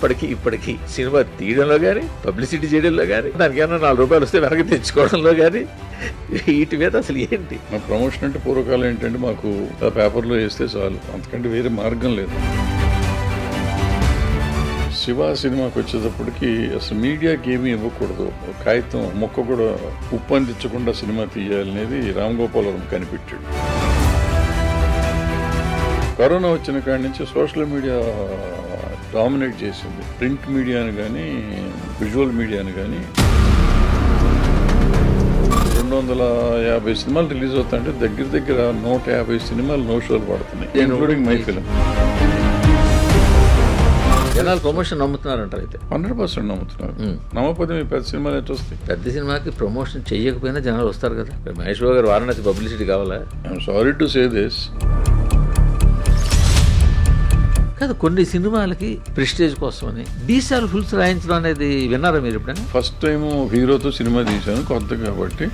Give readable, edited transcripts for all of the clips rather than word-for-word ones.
అప్పటికి ఇప్పటికి సినిమా తీయడంలో కానీ పబ్లిసిటీ చేయడంలో కానీ దానికి ఏమైనా ₹4 వస్తే వెనక్కి తెచ్చుకోవడంలో కానీ వీటి మీద అసలు ఏంటి? మా ప్రమోషన్ అంటే పూర్వకాలం ఏంటంటే మాకు ఆ పేపర్లో వేస్తే చాలు, అంతకంటే వేరే మార్గం లేదు. శివ సినిమాకి వచ్చేటప్పటికి అసలు మీడియాకి ఏమీ ఇవ్వకూడదు, కాగితం మొక్క కూడా ఉప్పు అందించకుండా సినిమా తీయాలనేది రామ్ గోపాలవరం కనిపెట్టాడు. కరోనా వచ్చిన కాడి నుంచి సోషల్ మీడియా డామినేట్ చేసింది. ప్రింట్ మీడియాని కానీ విజువల్ మీడియాని కానీ 250 సినిమాలు రిలీజ్ అవుతాయంటే దగ్గర దగ్గర 150 సినిమాలు నో షోలు పడుతున్నాయి, ఇంక్లూడింగ్ మై ఫిల్మ్. జనాలు ప్రమోషన్ నమ్ముతున్నారంటారు అయితే? 100% నమ్ముతున్నారు. నమ్మకపోతే మీ పెద్ద సినిమాలు ఎట్లా వస్తాయి? పెద్ద సినిమాకి ప్రమోషన్ చేయకపోయినా జనాలు వస్తారు కదా. మహేష్ బాబు గారు వారణాసి పబ్లిసిటీ కావాలా? I'm sorry to say this. కాదు, కొన్ని సినిమాలకి ప్రెస్టేజ్ కోసమని డీసాల్ ఫుల్స్ రాయించడం అనేది విన్నారా మీరు ఎప్పుడైనా? ఫస్ట్ టైం హీరోతో సినిమా తీశాను, కొత్త కాబట్టి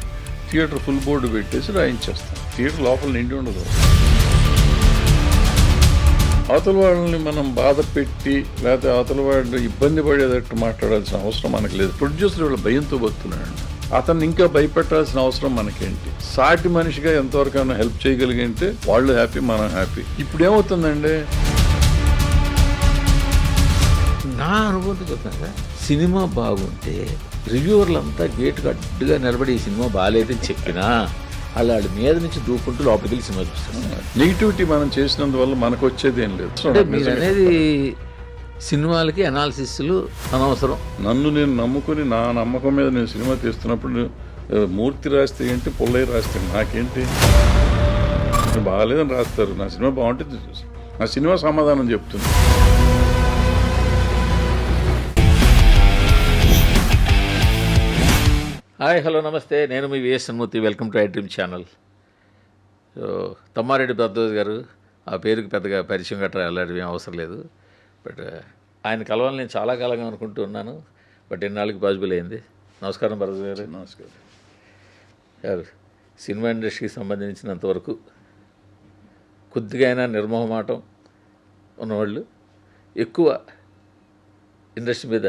థియేటర్ ఫుల్ బోర్డు పెట్టేసి రాయించేస్తాను. థియేటర్ లోపల నిండి ఉండదు. అవతల వాళ్ళని మనం బాధ పెట్టి లేకపోతే అవతల వాళ్ళు ఇబ్బంది పడేటట్టు మాట్లాడాల్సిన అవసరం మనకు లేదు. ప్రొడ్యూసర్ వాళ్ళ భయంతో బతున్నాడు, అతన్ని ఇంకా భయపెట్టాల్సిన అవసరం మనకేంటి? సాటి మనిషిగా ఎంతవరకైనా హెల్ప్ చేయగలిగింటే వాళ్ళు హ్యాపీ, మనం హ్యాపీ. ఇప్పుడు ఏమవుతుందండి, నా అనుభవంతో చెప్తాను, సినిమా బాగుంటే రివ్యూవర్లంతా గేటు గడ్డుగా నిలబడి ఈ సినిమా బాగాలేదని చెప్పినా వాళ్ళ మీద నుంచి దూకుంటూ లోపలికి వెళ్ళి సినిమా చూస్తారు. నెగిటివిటీ మనం చేసినందువల్ల మనకు వచ్చేది ఏం లేదు. అంటే మీరు అనేది సినిమాలకి అనాలిసిస్లు అనవసరం. నన్ను నేను నమ్ముకుని నా నమ్మకం మీద నేను సినిమా తీస్తున్నప్పుడు మూర్తి రాస్తే ఏంటి, పుల్లయ్య రాస్తే నాకేంటి? బాగాలేదని రాస్తారు, నా సినిమా బాగుంటే నా సినిమా సమాధానం చెప్తుంది. హాయ్, హలో, నమస్తే. నేను మీ VS Murthy. Welcome to I dream channel. So Tammareddy Bharadwaj garu, ఆ పేరుకి పెద్దగా పరిచయం గట్రా అలాంటివి అవసరం లేదు. బట్ ఆయన కలవాలని నేను చాలా కాలంగా అనుకుంటూ ఉన్నాను. బట్ ఎన్నాళ్ళకి పాసిబుల్ అయింది. నమస్కారం భరద్వాజ్ గారు. నమస్కారం గారు. సినిమా ఇండస్ట్రీకి సంబంధించినంతవరకు కొద్దిగా అయినా నిర్మోహమాటం ఉన్నవాళ్ళు, ఎక్కువ ఇండస్ట్రీ మీద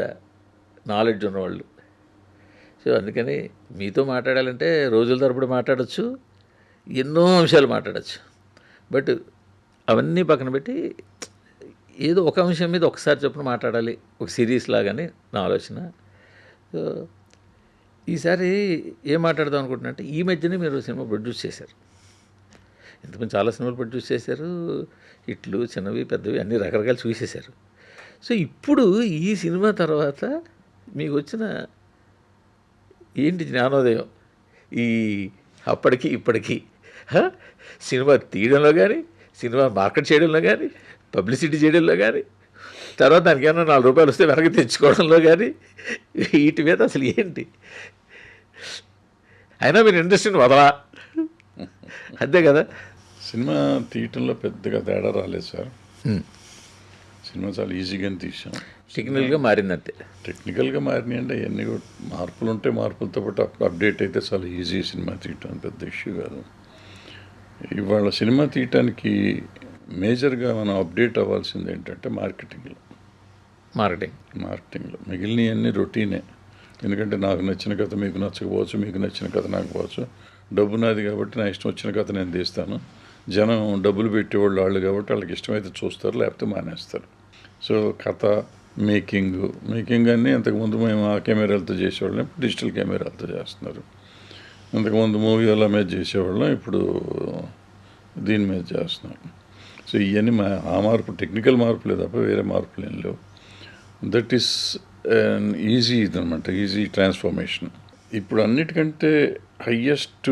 నాలెడ్జ్ ఉన్నవాళ్ళు. సో అందుకని మీతో మాట్లాడాలంటే రోజుల తరపుడు మాట్లాడచ్చు, ఎన్నో అంశాలు మాట్లాడచ్చు. బట్ అవన్నీ పక్కన పెట్టి ఏదో ఒక అంశం మీద ఒకసారి చొప్పున మాట్లాడాలి, ఒక సిరీస్ లాగానే నా ఆలోచన. సో ఈసారి ఏం మాట్లాడదాం అనుకుంటున్నా అంటే, ఈ మధ్యనే మీరు సినిమా ప్రొడ్యూస్ చేశారు. ఇంతకుముందు చాలా సినిమాలు ప్రొడ్యూస్ చేశారు, హిట్లు, చిన్నవి పెద్దవి అన్నీ రకరకాలు చూసేశారు. సో ఇప్పుడు ఈ సినిమా తర్వాత మీకు వచ్చిన ఏంటి జ్ఞానోదయం? ఈ అప్పటికి ఇప్పటికి సినిమా తీయడంలో కానీ, సినిమా మార్కెట్ చేయడంలో కానీ, పబ్లిసిటీ చేయడంలో కానీ, తర్వాత దానికి ఏమైనా ₹4 వస్తే వెనక్కి తెచ్చుకోవడంలో కానీ వీటి మీద అసలు ఏంటి? అయినా మీరు ఇండస్ట్రీని వదలా, అంతే కదా? సినిమా తీయటంలో పెద్దగా తేడా రాలేదు సార్. సినిమా చాలా ఈజీగానే తీసాం. టెక్నికల్గా మారిందంతే. టెక్నికల్గా మారినాయి అంటే అవన్నీ కూడా మార్పులు ఉంటే మార్పులతో పాటు అప్డేట్ అయితే చాలా ఈజీ సినిమా తీయటం పెద్ద ఇష్యూ కాదు. ఇవాళ సినిమా తీయటానికి మేజర్గా మనం అప్డేట్ అవ్వాల్సింది ఏంటంటే మార్కెటింగ్లో. మిగిలినవన్నీ రొటీనే. ఎందుకంటే నాకు నచ్చిన కథ మీకు నచ్చకపోవచ్చు, మీకు నచ్చిన కథ నాకు పోవచ్చు. డబ్బు నాది కాబట్టి నా ఇష్టం వచ్చిన కథ నేను తీస్తాను. జనం డబ్బులు పెట్టేవాళ్ళు వాళ్ళు కాబట్టి వాళ్ళకి ఇష్టమైతే చూస్తారు, లేకపోతే మానేస్తారు. సో కథ, మేకింగ్ అన్నీ అంతకుముందు మేము ఆ కెమెరాలతో చేసేవాళ్ళం, ఇప్పుడు డిజిటల్ కెమెరాలతో చేస్తున్నారు. అంతకుముందు మూవీ వాళ్ళ మీద చేసేవాళ్ళం, ఇప్పుడు దీని మీద చేస్తున్నాం. సో ఇవన్నీ ఆ మార్పు, టెక్నికల్ మార్పులే తప్ప వేరే మార్పులు ఏం లేవు. దట్ ఈస్ ఈజీ ఇదనమాట, ఈజీ ట్రాన్స్ఫర్మేషన్. ఇప్పుడు అన్నిటికంటే హయ్యెస్ట్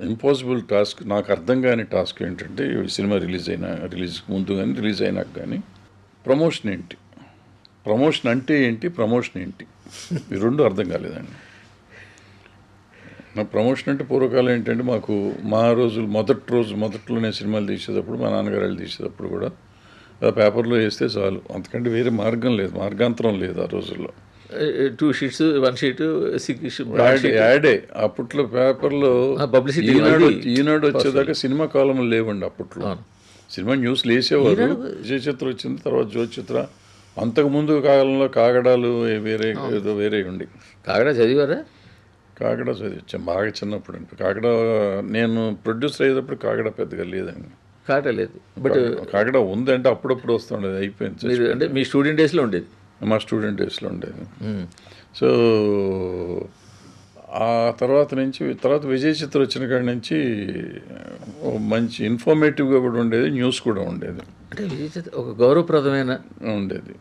ఇంపాసిబుల్ టాస్క్, నాకు అర్థం కాని టాస్క్ ఏంటంటే, సినిమా రిలీజ్ ముందు కానీ రిలీజ్ అయినాక కానీ ప్రమోషన్ ఏంటి, ప్రమోషన్ అంటే ఏంటి, ప్రమోషన్ ఏంటి, ఈ రెండు అర్థం కాలేదండి. నా ప్రమోషన్ అంటే పూర్వకాలం ఏంటంటే, మాకు మా రోజులు మొదట్లోనే సినిమాలు తీసేటప్పుడు, మా నాన్నగారు వాళ్ళు తీసేటప్పుడు కూడా పేపర్లో వేస్తే చాలు, అంతకంటే వేరే మార్గం లేదు, మార్గాంతరం లేదు ఆ రోజుల్లో. 2 షీట్స్, 1 షీట్, 6 యాడే. అప్పట్లో పేపర్లో పబ్లిసిటీ, ఈనాడు వచ్చేదాకా సినిమా కాలంలో లేవండి. అప్పట్లో సినిమా న్యూస్లు వేసేవారు. విజయచిత్ర వచ్చింది, తర్వాత జ్యోతిచిత్ర, అంతకుముందు కాలంలో కాగడాలు వేరే ఏదో వేరే ఉండి. కాగడా చదివారా? కాగడ చదివించాం బాగా చిన్నప్పుడు అండి. కాగడ నేను ప్రొడ్యూసర్ అయ్యేటప్పుడు కాగడ పెద్దగా లేదండి. కాగడా లేదు. బట్ కాగడ ఉందంటే అప్పుడప్పుడు వస్తుండేది, అయిపోయింది. మీరు అంటే మీ స్టూడెంట్ డేస్లో ఉండేది? మా స్టూడెంట్ డేస్లో ఉండేది. సో ఆ తర్వాత విజయ్ చిత్ర వచ్చిన కాడి నుంచి మంచి ఇన్ఫర్మేటివ్గా కూడా ఉండేది, న్యూస్ కూడా ఉండేది. అంటే విజయ్ చిత్ర ఒక గౌరవప్రదమైన ఉండేది.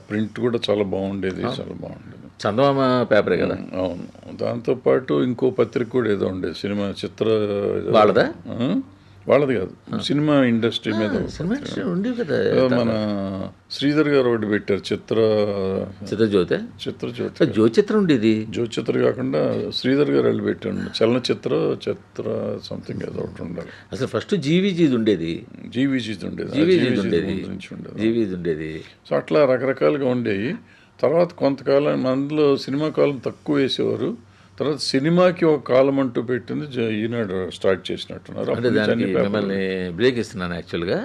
ప్రింట్ కూడా చాలా బాగుండేది, చాలా బాగుండేది. చందమామ పేపరే కదా? అవును. దాంతోపాటు ఇంకో పత్రిక కూడా ఏదో ఉండేది, సినిమా చిత్ర వాళ్ళదా? వాళ్ళది కాదు, సినిమా ఇండస్ట్రీ మీద. సినిమా ఇండస్ట్రీ ఉండేవి కదా. మన శ్రీధర్ గారు ఒకటి పెట్టారు, చిత్రజ్యోతి. చిత్రజ్యోతి జ్యోతిచిత్రం ఉండేది. జ్యోతిచిత్ర కాకుండా శ్రీధర్ గారు వెళ్ళి పెట్టాడు చలనచిత్ర సంథింగ్ ఏదో ఒకటి ఉండాలి. అసలు ఫస్ట్ జీవీజీది ఉండేది. జీవీజీది ఉండేది. జీవీజీ ఉండేది. సో అట్లా రకరకాలుగా ఉండేవి. తర్వాత కొంతకాలం అందులో సినిమా కాలం తక్కువ వేసేవారు. తర్వాత సినిమాకి ఒక కాలం అంటూ పెట్టింది ఈనాడు స్టార్ట్ చేసినట్టున్నారు. అంటే దానికి మిమ్మల్ని బ్రేక్ ఇస్తున్నాను. యాక్చువల్గా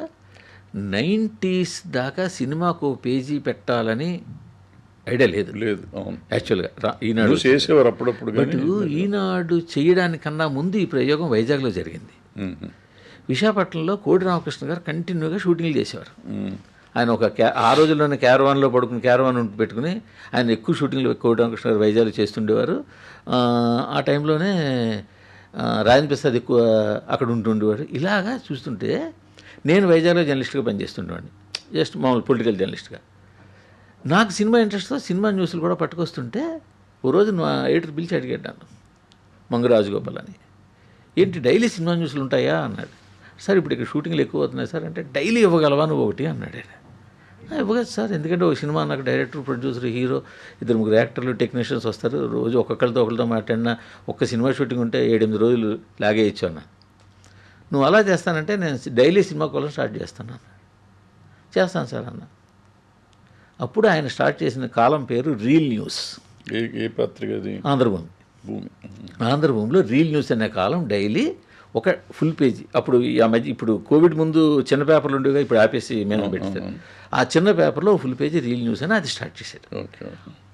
90s దాకా సినిమాకు పేజీ పెట్టాలని ఐడియా లేదు. అవును, యాక్చువల్గా ఈనాడు చేసేవారు అప్పుడప్పుడు. బట్ ఈనాడు చేయడానికన్నా ముందు ఈ ప్రయోగం వైజాగ్లో జరిగింది. విశాఖపట్నంలో కోడి రామకృష్ణ గారు కంటిన్యూగా షూటింగ్లు చేసేవారు. ఆయన ఒక ఆ రోజుల్లోనే క్యారవాన్లో క్యారవాన్ పెట్టుకుని ఆయన ఎక్కువ షూటింగ్లు కోడి రామకృష్ణ గారు వైజాగ్లో చేస్తుండేవారు. ఆ టైంలోనే రాజేంద్ర ప్రసాద్ ఎక్కువ అక్కడ ఉంటుండేవాడు. ఇలాగా చూస్తుంటే నేను వైజాగ్లో జర్నలిస్ట్గా పనిచేస్తుండేవాడిని, జస్ట్ మామూలు పొలిటికల్ జర్నలిస్ట్గా. నాకు సినిమా ఇంట్రెస్ట్తో సినిమా న్యూస్లు కూడా పట్టుకొస్తుంటే ఓ రోజు నా ఎడిటర్ పిలిచి అడిగాను, మంగు రాజగోపాల్ అని, ఏంటి డైలీ సినిమా న్యూస్లు ఉంటాయా అన్నాడు. సార్ ఇప్పుడు ఇక్కడ షూటింగ్లు ఎక్కువ అవుతున్నాయి సార్ అంటే, డైలీ ఇవ్వగలవా నువ్వు ఒకటి అన్నాడు. ఆయన ఇవ్వగలదు సార్, ఎందుకంటే ఒక సినిమా నాకు డైరెక్టర్, ప్రొడ్యూసర్, హీరో, 2-3 యాక్టర్లు, టెక్నీషియన్స్ వస్తారు, రోజు ఒకరితో మాట్లాడినా ఒక్క సినిమా షూటింగ్ ఉంటే 7-8 రోజులు లాగేయచ్చు అన్న. నువ్వు అలా చేస్తానంటే నేను డైలీ సినిమా కోసం స్టార్ట్ చేస్తాను సార్ అన్న. అప్పుడు ఆయన స్టార్ట్ చేసిన కాలం పేరు రీల్ న్యూస్. ఏ పత్రిక? ఆంధ్రభూమి. ఆంధ్రభూమిలో రీల్ న్యూస్ అనే కాలం డైలీ ఒక ఫుల్ పేజీ. అప్పుడు ఆ మధ్య ఇప్పుడు కోవిడ్ ముందు చిన్న పేపర్లు ఉండేవిగా, ఇప్పుడు ఆపేసి మేము పెట్టారు. ఆ చిన్న పేపర్లో ఫుల్ పేజీ రీల్ న్యూస్ అని అది స్టార్ట్ చేశారు.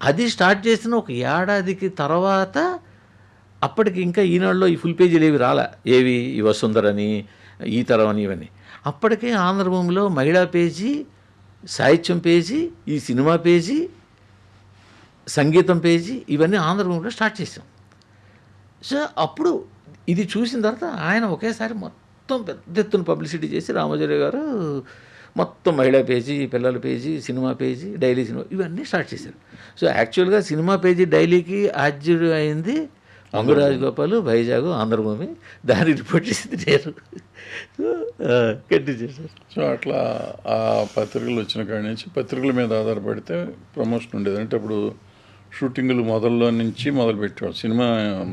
అది స్టార్ట్ చేసిన ఒక ఏడాదికి తర్వాత అప్పటికి ఇంకా ఈనాడులో ఈ ఫుల్ పేజీలు ఏవి రాలా, ఏవి ఈ వసుంధరని, ఈ తరం అని, ఇవన్నీ. అప్పటికే ఆంధ్రభూమిలో మహిళా పేజీ, సాహిత్యం పేజీ, ఈ సినిమా పేజీ, సంగీతం పేజీ, ఇవన్నీ ఆంధ్రభూమిలో స్టార్ట్ చేసాం. సో అప్పుడు ఇది చూసిన తర్వాత ఆయన ఒకేసారి మొత్తం పెద్ద ఎత్తున పబ్లిసిటీ చేసి రామోజీరావు గారు మొత్తం మహిళా పేజీ, పిల్లల page, cinema page, daily cinema, ఇవన్నీ స్టార్ట్ చేశారు. సో యాక్చువల్గా సినిమా పేజీ డైలీకి ఆద్యుడు అయింది మంగు రాజగోపాల్, వైజాగ్, ఆంధ్రభూమి. దాన్ని రిపోర్ట్ చేసింది నేను. కంటిన్యూ చేశారు. సో అట్లా ఆ పత్రికలు వచ్చిన కాడి నుంచి పత్రికల మీద ఆధారపడితే ప్రమోషన్ ఉండేది. అంటే ఇప్పుడు షూటింగులు మొదల్లో నుంచి మొదలుపెట్టేవాడు. సినిమా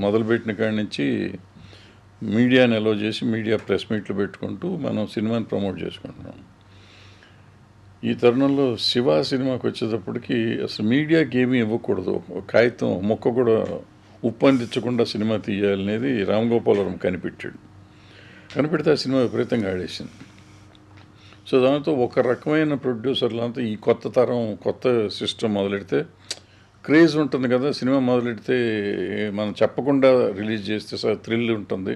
మొదలుపెట్టిన కాడి నుంచి మీడియాని అలో చేసి మీడియా ప్రెస్ మీట్లు పెట్టుకుంటూ మనం సినిమాని ప్రమోట్ చేసుకుంటున్నాం. ఈ తరుణంలో శివ సినిమాకి వచ్చేటప్పటికి అసలు మీడియాకి ఏమీ ఇవ్వకూడదు, కాగితం మొక్క కూడా ఉప్పందించకుండా సినిమా తీయాలనేది రామ్ గోపాలవరం కనిపెడితే ఆ సినిమా విపరీతంగా ఆడేసింది. సో దాంతో ఒక రకమైన ప్రొడ్యూసర్లంతా ఈ కొత్త తరం కొత్త సిస్టమ్ మొదలెడితే క్రేజ్ ఉంటుంది కదా, సినిమా మొదలెడితే మనం చెప్పకుండా రిలీజ్ చేస్తే థ్రిల్ ఉంటుంది,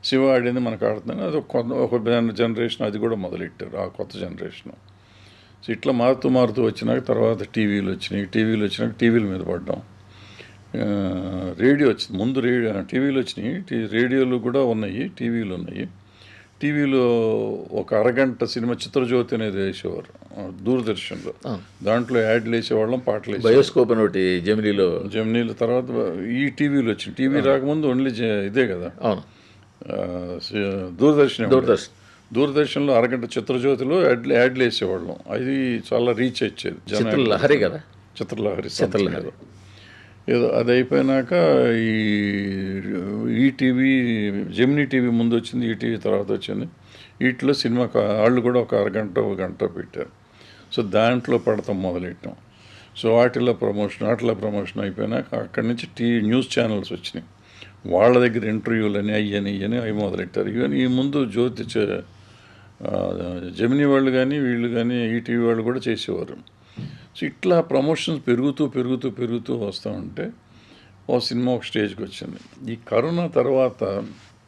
శివ ఆడింది మనకు ఆడుతుంది, అది ఒక జనరేషన్ అది కూడా మొదలెట్టారు, ఆ కొత్త జనరేషన్. సో ఇట్లా మారుతూ వచ్చినాక తర్వాత టీవీలు వచ్చినాక టీవీల మీద పడ్డాం. రేడియో వచ్చింది, ముందు టీవీలు వచ్చినాయి, రేడియోలు కూడా ఉన్నాయి, టీవీలు ఉన్నాయి. టీవీలో ఒక అరగంట సినిమా చిత్రజ్యోతి అనేది వేసేవారు దూరదర్శన్లో. దాంట్లో యాడ్లు వేసేవాళ్ళం, పాటలు వేసేవాళ్ళం. బయోస్కోప్ అని ఒకటి జెమినీలో. తర్వాత ఈ టీవీలు వచ్చింది. టీవీ రాకముందు ఓన్లీ ఇదే కదా, దూరదర్శన్లో అరగంట చిత్రజ్యోతిలో యాడ్లు వేసేవాళ్ళం. అది చాలా రీచ్ వచ్చేది. చిత్రలహరి కదా, చిత్రలహరి ఏదో అది అయిపోయినాక ఈ టీవీ జెమినీ టీవీ ముందు వచ్చింది, ఈ టీవీ తర్వాత వచ్చింది. వీటిలో సినిమా వాళ్ళు కూడా ఒక గంట పెట్టారు. సో దాంట్లో పడతాం మొదలెట్టాం. సో వాటిలో ప్రమోషన్ అయిపోయినాక అక్కడి నుంచి న్యూస్ ఛానల్స్ వచ్చినాయి. వాళ్ళ దగ్గర ఇంటర్వ్యూలని అవి మొదలెట్టారు. ఇవన్నీ ఈ ముందు జెమినీ వాళ్ళు కానీ వీళ్ళు కానీ ఈ టీవీ వాళ్ళు కూడా చేసేవారు. సో ఇట్లా ప్రమోషన్స్ పెరుగుతూ వస్తూ ఉంటే ఓ సినిమా ఒక స్టేజ్కి వచ్చింది. ఈ కరోనా తర్వాత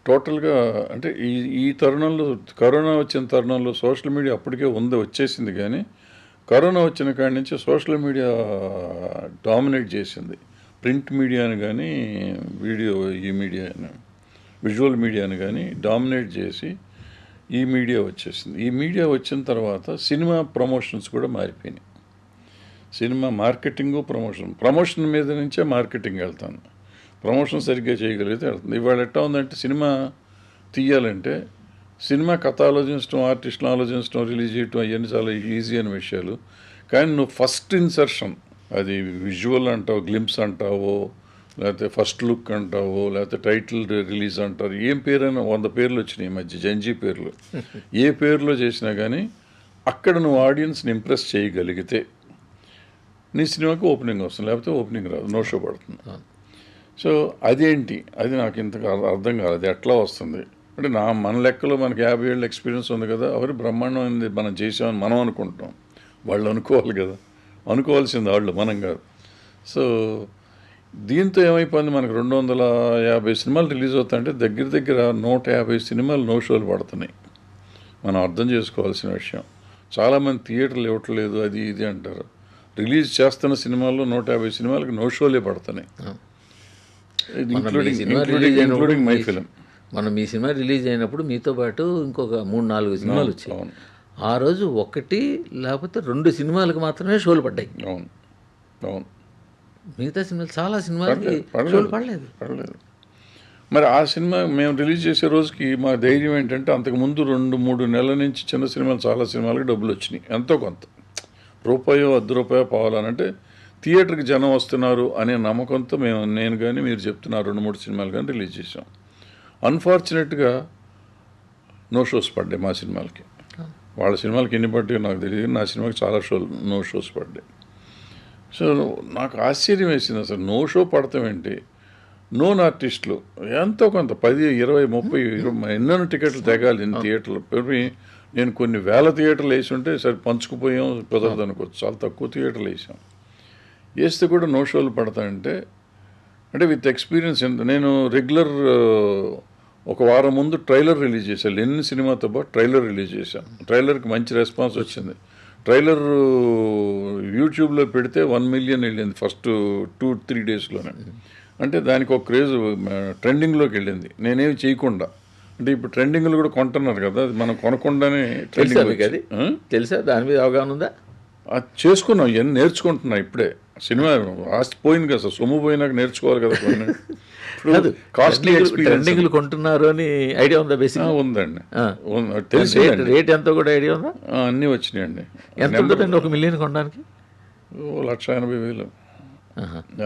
టోటల్గా అంటే ఈ తరుణంలో, కరోనా వచ్చిన తరుణంలో సోషల్ మీడియా అప్పటికే వచ్చేసింది, కానీ కరోనా వచ్చిన కాడి నుంచి సోషల్ మీడియా డామినేట్ చేసింది. ప్రింట్ మీడియాని కానీ ఈ మీడియాని, విజువల్ మీడియాని కానీ డామినేట్ చేసి ఈ మీడియా వచ్చేసింది. ఈ మీడియా వచ్చిన తర్వాత సినిమా ప్రమోషన్స్ కూడా మారిపోయినాయి. సినిమా ప్రమోషన్ మీద నుంచే మార్కెటింగ్ వెళ్తాను. ప్రమోషన్ సరిగ్గా చేయగలిగితే వెళ్తుంది. ఇవాళ ఎట్లా ఉందంటే సినిమా తీయాలంటే సినిమా కథ ఆలోచించడం, ఆర్టిస్టులు ఆలోచించడం, రిలీజ్ చేయటం అవన్నీ చాలా ఈజీ అయిన విషయాలు. కానీ నువ్వు ఫస్ట్ ఇన్సర్షన్, అది విజువల్ అంటావు, గ్లింప్స్ అంటావో, లేకపోతే ఫస్ట్ లుక్ అంటావో, లేకపోతే టైటిల్ రిలీజ్ అంటారు, ఏం పేరైనా 100 పేర్లు వచ్చినాయి ఈ మధ్య, జంజీ పేర్లు. ఏ పేరులో చేసినా కానీ అక్కడ నువ్వు ఆడియన్స్ని ఇంప్రెస్ చేయగలిగితే నీ సినిమాకి ఓపెనింగ్ వస్తుంది, లేకపోతే ఓపెనింగ్ రాదు, నో షో పడుతుంది. సో అదేంటి, అది నాకు ఇంతగా అర్థం కాలేదు, ఎట్లా వస్తుంది అంటే మన లెక్కలో మనకి 50 ఏళ్ళ ఎక్స్పీరియన్స్ ఉంది కదా, అవరి బ్రహ్మాండమైంది మనం చేసామని మనం అనుకుంటాం. వాళ్ళు అనుకోవాలి కదా, అనుకోవాల్సింది వాళ్ళు, మనం కాదు. సో దీంతో ఏమైపోయింది, మనకు 250 సినిమాలు రిలీజ్ అవుతాయంటే దగ్గర 150 సినిమాలు నో షోలు పడుతున్నాయి. మనం అర్థం చేసుకోవాల్సిన విషయం. చాలామంది థియేటర్లు ఇవ్వట్లేదు అది ఇది అంటారు. రిలీజ్ చేస్తున్న సినిమాల్లో 150 సినిమాలకు నో షోలే పడుతున్నాయి, ఇంక్లూడింగ్ మై ఫిలిం. మనం మీ సినిమా రిలీజ్ అయినప్పుడు మీతో పాటు ఇంకొక 3-4 సినిమాలు వచ్చాయి. ఆ రోజు 1 లేకపోతే 2 సినిమాలకు మాత్రమే షోలు పడ్డాయి. అవును. మిగతా సినిమాలు చాలా సినిమాలకి షోలు పడలేదు. మరి ఆ సినిమా మేము రిలీజ్ చేసే రోజుకి మా ధైర్యం ఏంటంటే అంతకుముందు 2-3 నెలల నుంచి చిన్న సినిమాలు, చాలా సినిమాలకి డబ్బులు వచ్చినాయి, ఎంతో కొంత, రూపాయో ₹10 పోవాలనంటే థియేటర్కి జనం వస్తున్నారు అనే నమ్మకంతో నేను కానీ మీరు చెప్తున్న 2-3 సినిమాలు కానీ రిలీజ్ చేసాం. అన్ఫార్చునేట్గా నో షోస్ పడ్డాయి మా సినిమాలకి. వాళ్ళ సినిమాలకి ఎన్ని పడ్డాయో నాకు తెలియదు, నా సినిమాకి చాలా నో షోస్ పడ్డాయి. సో నాకు ఆశ్చర్యం వేసింది, అసలు నో షో పడతాం ఏంటి, నోన్ ఆర్టిస్టులు ఎంతో కొంత 10, 20, 30 ఎన్నో టికెట్లు తెగాలి థియేటర్లు. నేను కొన్ని వేల థియేటర్లు వేసి ఉంటే సరే పంచుకుపోయాం, కుదరదు అనుకోవచ్చు, చాలా తక్కువ థియేటర్లు వేసాం. వేస్తే కూడా నో షోలు పడతాయంటే అంటే విత్ ఎక్స్పీరియన్స్ ఎంత. నేను రెగ్యులర్ ఒక వారం ముందు ట్రైలర్ రిలీజ్ చేశాను, ఎన్ని సినిమాతో పాటు ట్రైలర్ రిలీజ్ చేశాను. ట్రైలర్కి మంచి రెస్పాన్స్ వచ్చింది. ట్రైలర్ యూట్యూబ్లో పెడితే 1 మిలియన్ వెళ్ళింది ఫస్ట్ 2-3 డేస్లోనే. అంటే దానికి ఒక క్రేజ్ ట్రెండింగ్లోకి వెళ్ళింది, నేనేమి చేయకుండా. అంటే ఇప్పుడు ట్రెండింగ్లు కూడా కొంటున్నారు కదా, అది మనం కొనకుండానే తెలుసా, దాని మీద అవగాహన ఉందా? అది చేసుకున్నాం, ఇవన్నీ నేర్చుకుంటున్నా ఇప్పుడే. సినిమా ఆస్తి పోయింది కదా సార్, సొమ్ము పోయినాక నేర్చుకోవాలి కదా కొన్ని. కాస్ట్లీ ట్రెండింగ్లు కొంటున్నారు అని ఐడియా ఉందా? బేసిక్ ఉందండి, తెలిసి రేట్ ఎంతో కూడా ఐడియా ఉందా? అన్నీ వచ్చినాయండి. ఎంత ఉంటుందండి 1 మిలియన్ కొనడానికి? 1,80,000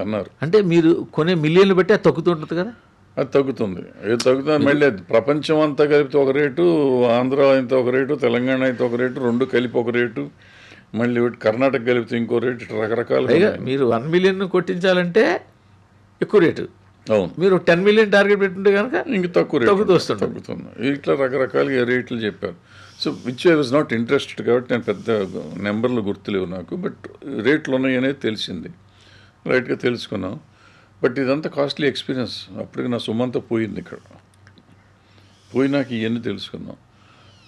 అన్నారు. అంటే మీరు కొనే మిలియన్లు బట్టి అది తగ్గుతుంటుంది కదా? అది తగ్గుతుంది, ఏది తగ్గుతుంది మళ్ళీ. అది ప్రపంచం అంతా కలిపితే ఒక రేటు, ఆంధ్ర అయితే ఒక రేటు, తెలంగాణ అయితే ఒక రేటు, 2 కలిపి ఒక రేటు, మళ్ళీ కర్ణాటక కలిపితే ఇంకో రేటు, ఇట్లా రకరకాలుగా. మీరు 1 మిలియన్ కొట్టించాలంటే ఎక్కువ రేటు. అవును, మీరు 10 మిలియన్ టార్గెట్ పెట్టుంటే కనుక ఇంక తక్కువ రేటు తగ్గుతుంది. ఇట్లా రకరకాలుగా రేట్లు చెప్పారు. So which I was not interested, కాబట్టి నేను పెద్ద నెంబర్లు గుర్తులేవు నాకు, బట్ రేట్లు ఉన్నాయి అనేది తెలిసింది, రైట్గా తెలుసుకున్నాం. బట్ ఇదంతా కాస్ట్లీ ఎక్స్పీరియన్స్. అప్పటికి నా సొమ్మంతా పోయింది ఇక్కడ, పోయినాక ఇవన్నీ తెలుసుకున్నాం.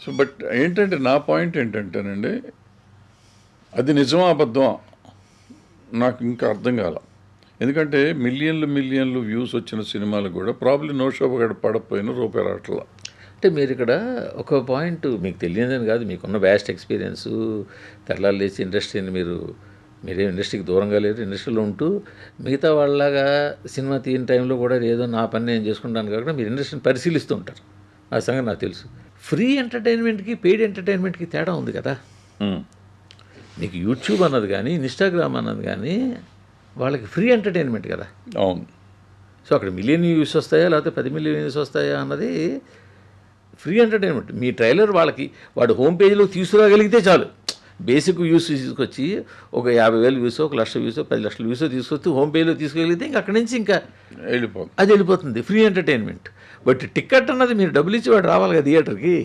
సో బట్ ఏంటంటే నా పాయింట్ ఏంటంటేనండి, అది నిజమా అబద్ధమా నాకు ఇంకా అర్థం కాల. ఎందుకంటే మిలియన్లు వ్యూస్ వచ్చిన సినిమాలు కూడా ప్రాబ్లీ నో షో పడకపోయినా రూపాయి రావట్లా. అంటే మీరు ఇక్కడ ఒక పాయింట్ మీకు తెలియదని కాదు, మీకున్న వ్యాస్ట్ ఎక్స్పీరియన్సు, తెల్లారు లేచి ఇండస్ట్రీని మీరే ఇండస్ట్రీకి దూరంగా లేరు, ఇండస్ట్రీలో ఉంటూ మిగతా వాళ్ళలాగా సినిమా తీయని టైంలో కూడా ఏదో నా పని నేను చేసుకుంటాను కాకుండా మీరు ఇండస్ట్రీని పరిశీలిస్తూ ఉంటారు. ఆ సంగతి నాకు తెలుసు. ఫ్రీ ఎంటర్టైన్మెంట్కి పెయిడ్ ఎంటర్టైన్మెంట్కి తేడా ఉంది కదా. మీకు యూట్యూబ్ అన్నది కానీ, ఇన్స్టాగ్రామ్ అన్నది కానీ వాళ్ళకి ఫ్రీ ఎంటర్టైన్మెంట్ కదా. అవును. సో అక్కడ మిలియన్ వ్యూస్ వస్తాయా లేకపోతే 10 మిలియన్ వ్యూస్ వస్తాయా అన్నది ఫ్రీ ఎంటర్టైన్మెంట్. మీ ట్రైలర్ వాడు హోమ్ పేజీలో తీసుకురాగలిగితే చాలు. బేసిక్ వ్యూస్ తీసుకొచ్చి ఒక 50,000 వ్యూస్, 1,00,000 వ్యూస్, 10 లక్షల వ్యూస్ తీసుకొచ్చి హోమ్ పేజీలో తీసుకెళ్తే ఇంకా అక్కడి నుంచి ఇంకా అది వెళ్ళిపోతుంది, ఫ్రీ ఎంటర్టైన్మెంట్. బట్ టికెట్ అన్నది మీరు డబ్బులు ఇచ్చి వాడు రావాలి కదా థియేటర్కి.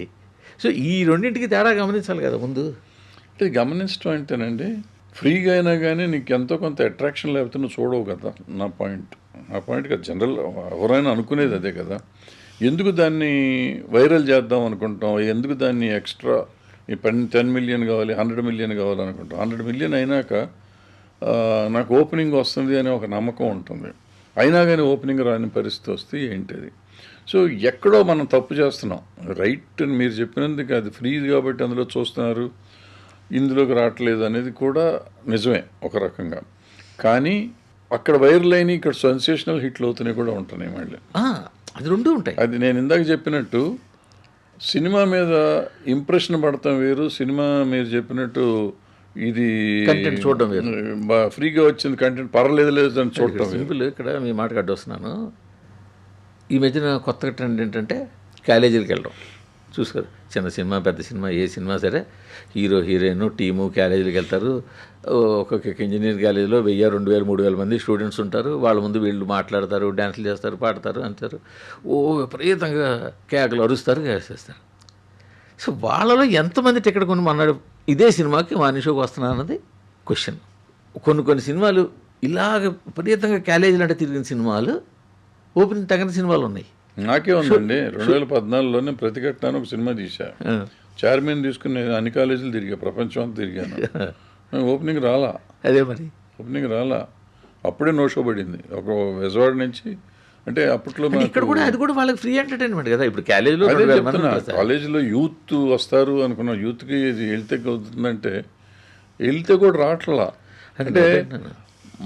సో ఈ రెండింటికి తేడా గమనించాలి కదా ముందు. అంటే గమనించడం అంటేనండి, ఫ్రీగా అయినా కానీ నీకు ఎంతో కొంత అట్రాక్షన్ లేకపోతే నువ్వు చూడవు కదా. నా పాయింట్ కదా. జనరల్ ఎవరైనా అనుకునేది అదే కదా. ఎందుకు దాన్ని వైరల్ చేద్దాం అనుకుంటాం, ఎందుకు దాన్ని ఎక్స్ట్రా ఈ 10 మిలియన్ కావాలి, 100 మిలియన్ కావాలనుకుంటాం. 100 మిలియన్ అయినాక నాకు ఓపెనింగ్ వస్తుంది అనే ఒక నమ్మకం ఉంటుంది. అయినా కానీ ఓపెనింగ్ రాని పరిస్థితి వస్తే ఏంటిది? సో ఎక్కడో మనం తప్పు చేస్తున్నాం. రైట్ అని మీరు చెప్పినందుకు అది ఫ్రీ కాబట్టి అందులో చూస్తున్నారు, ఇందులోకి రావట్లేదు అనేది కూడా నిజమే ఒక రకంగా. కానీ అక్కడ వైరల్ అయిన ఇక్కడ సెన్సేషనల్ హిట్లు అవుతున్నాయి కూడా ఉంటున్నాయి మళ్ళీ. అది రెండు ఉంటాయి. అది నేను ఇందాక చెప్పినట్టు సినిమా మీద ఇంప్రెషన్ పడతాం వేరు, సినిమా మీరు చెప్పినట్టు ఇది కంటెంట్ చూడడం వేరు. ఫ్రీగా వచ్చింది కంటెంట్ పర్లేదు లేదు అని చూడటం సింపుల్. ఇక్కడ మీ మాటకు అడ్డొస్తున్నాను. ఈ మధ్యన కొత్తగా ట్రెండ్ ఏంటంటే కాలేజీలకు వెళ్ళడం చూసుకోరు. చిన్న సినిమా పెద్ద సినిమా ఏ సినిమా సరే హీరో హీరోయిన్ టీము కాలేజీలకు వెళ్తారు. ఒక్కొక్క ఇంజనీరింగ్ కాలేజీలో 1000, 2000, 3000 మంది స్టూడెంట్స్ ఉంటారు. వాళ్ళ ముందు వీళ్ళు మాట్లాడతారు, డ్యాన్సులు చేస్తారు, పాడతారు, అంటారు. విపరీతంగా కేకలు అరుస్తారు, చేస్తారు. సో వాళ్ళలో ఎంతమంది టికెట్ కొని మన్నాడు ఇదే సినిమాకి మార్నింగ్ షోకి వస్తున్నా అన్నది క్వశ్చన్. కొన్ని సినిమాలు ఇలాగ విపరీతంగా కాలేజీలు అంటే తిరిగిన సినిమాలు ఓపెనింగ్ తగిన సినిమాలు ఉన్నాయి. నాకే ఉందండి. 2014లోనే ప్రతిఘటన ఒక సినిమా తీశా. చార్మిన్ తీసుకుని అన్ని కాలేజీలు తిరిగా, ప్రపంచం అంతా తిరిగాను. ఓపెనింగ్ రాలా. అదే మరి ఓపెనింగ్ రాలా. అప్పుడే నో షో పడింది ఒక విజయవాడ నుంచి. అంటే అప్పట్లో ఇక్కడ కూడా అది కూడా వాళ్ళకి ఫ్రీ ఎంటర్టైన్మెంట్ కదా. ఇప్పుడు కాలేజీలో కాలేజీలో యూత్ వస్తారు అనుకున్నాం. యూత్కి వెళ్తే అవుతుందంటే వెళ్తే కూడా రావట్లా. అంటే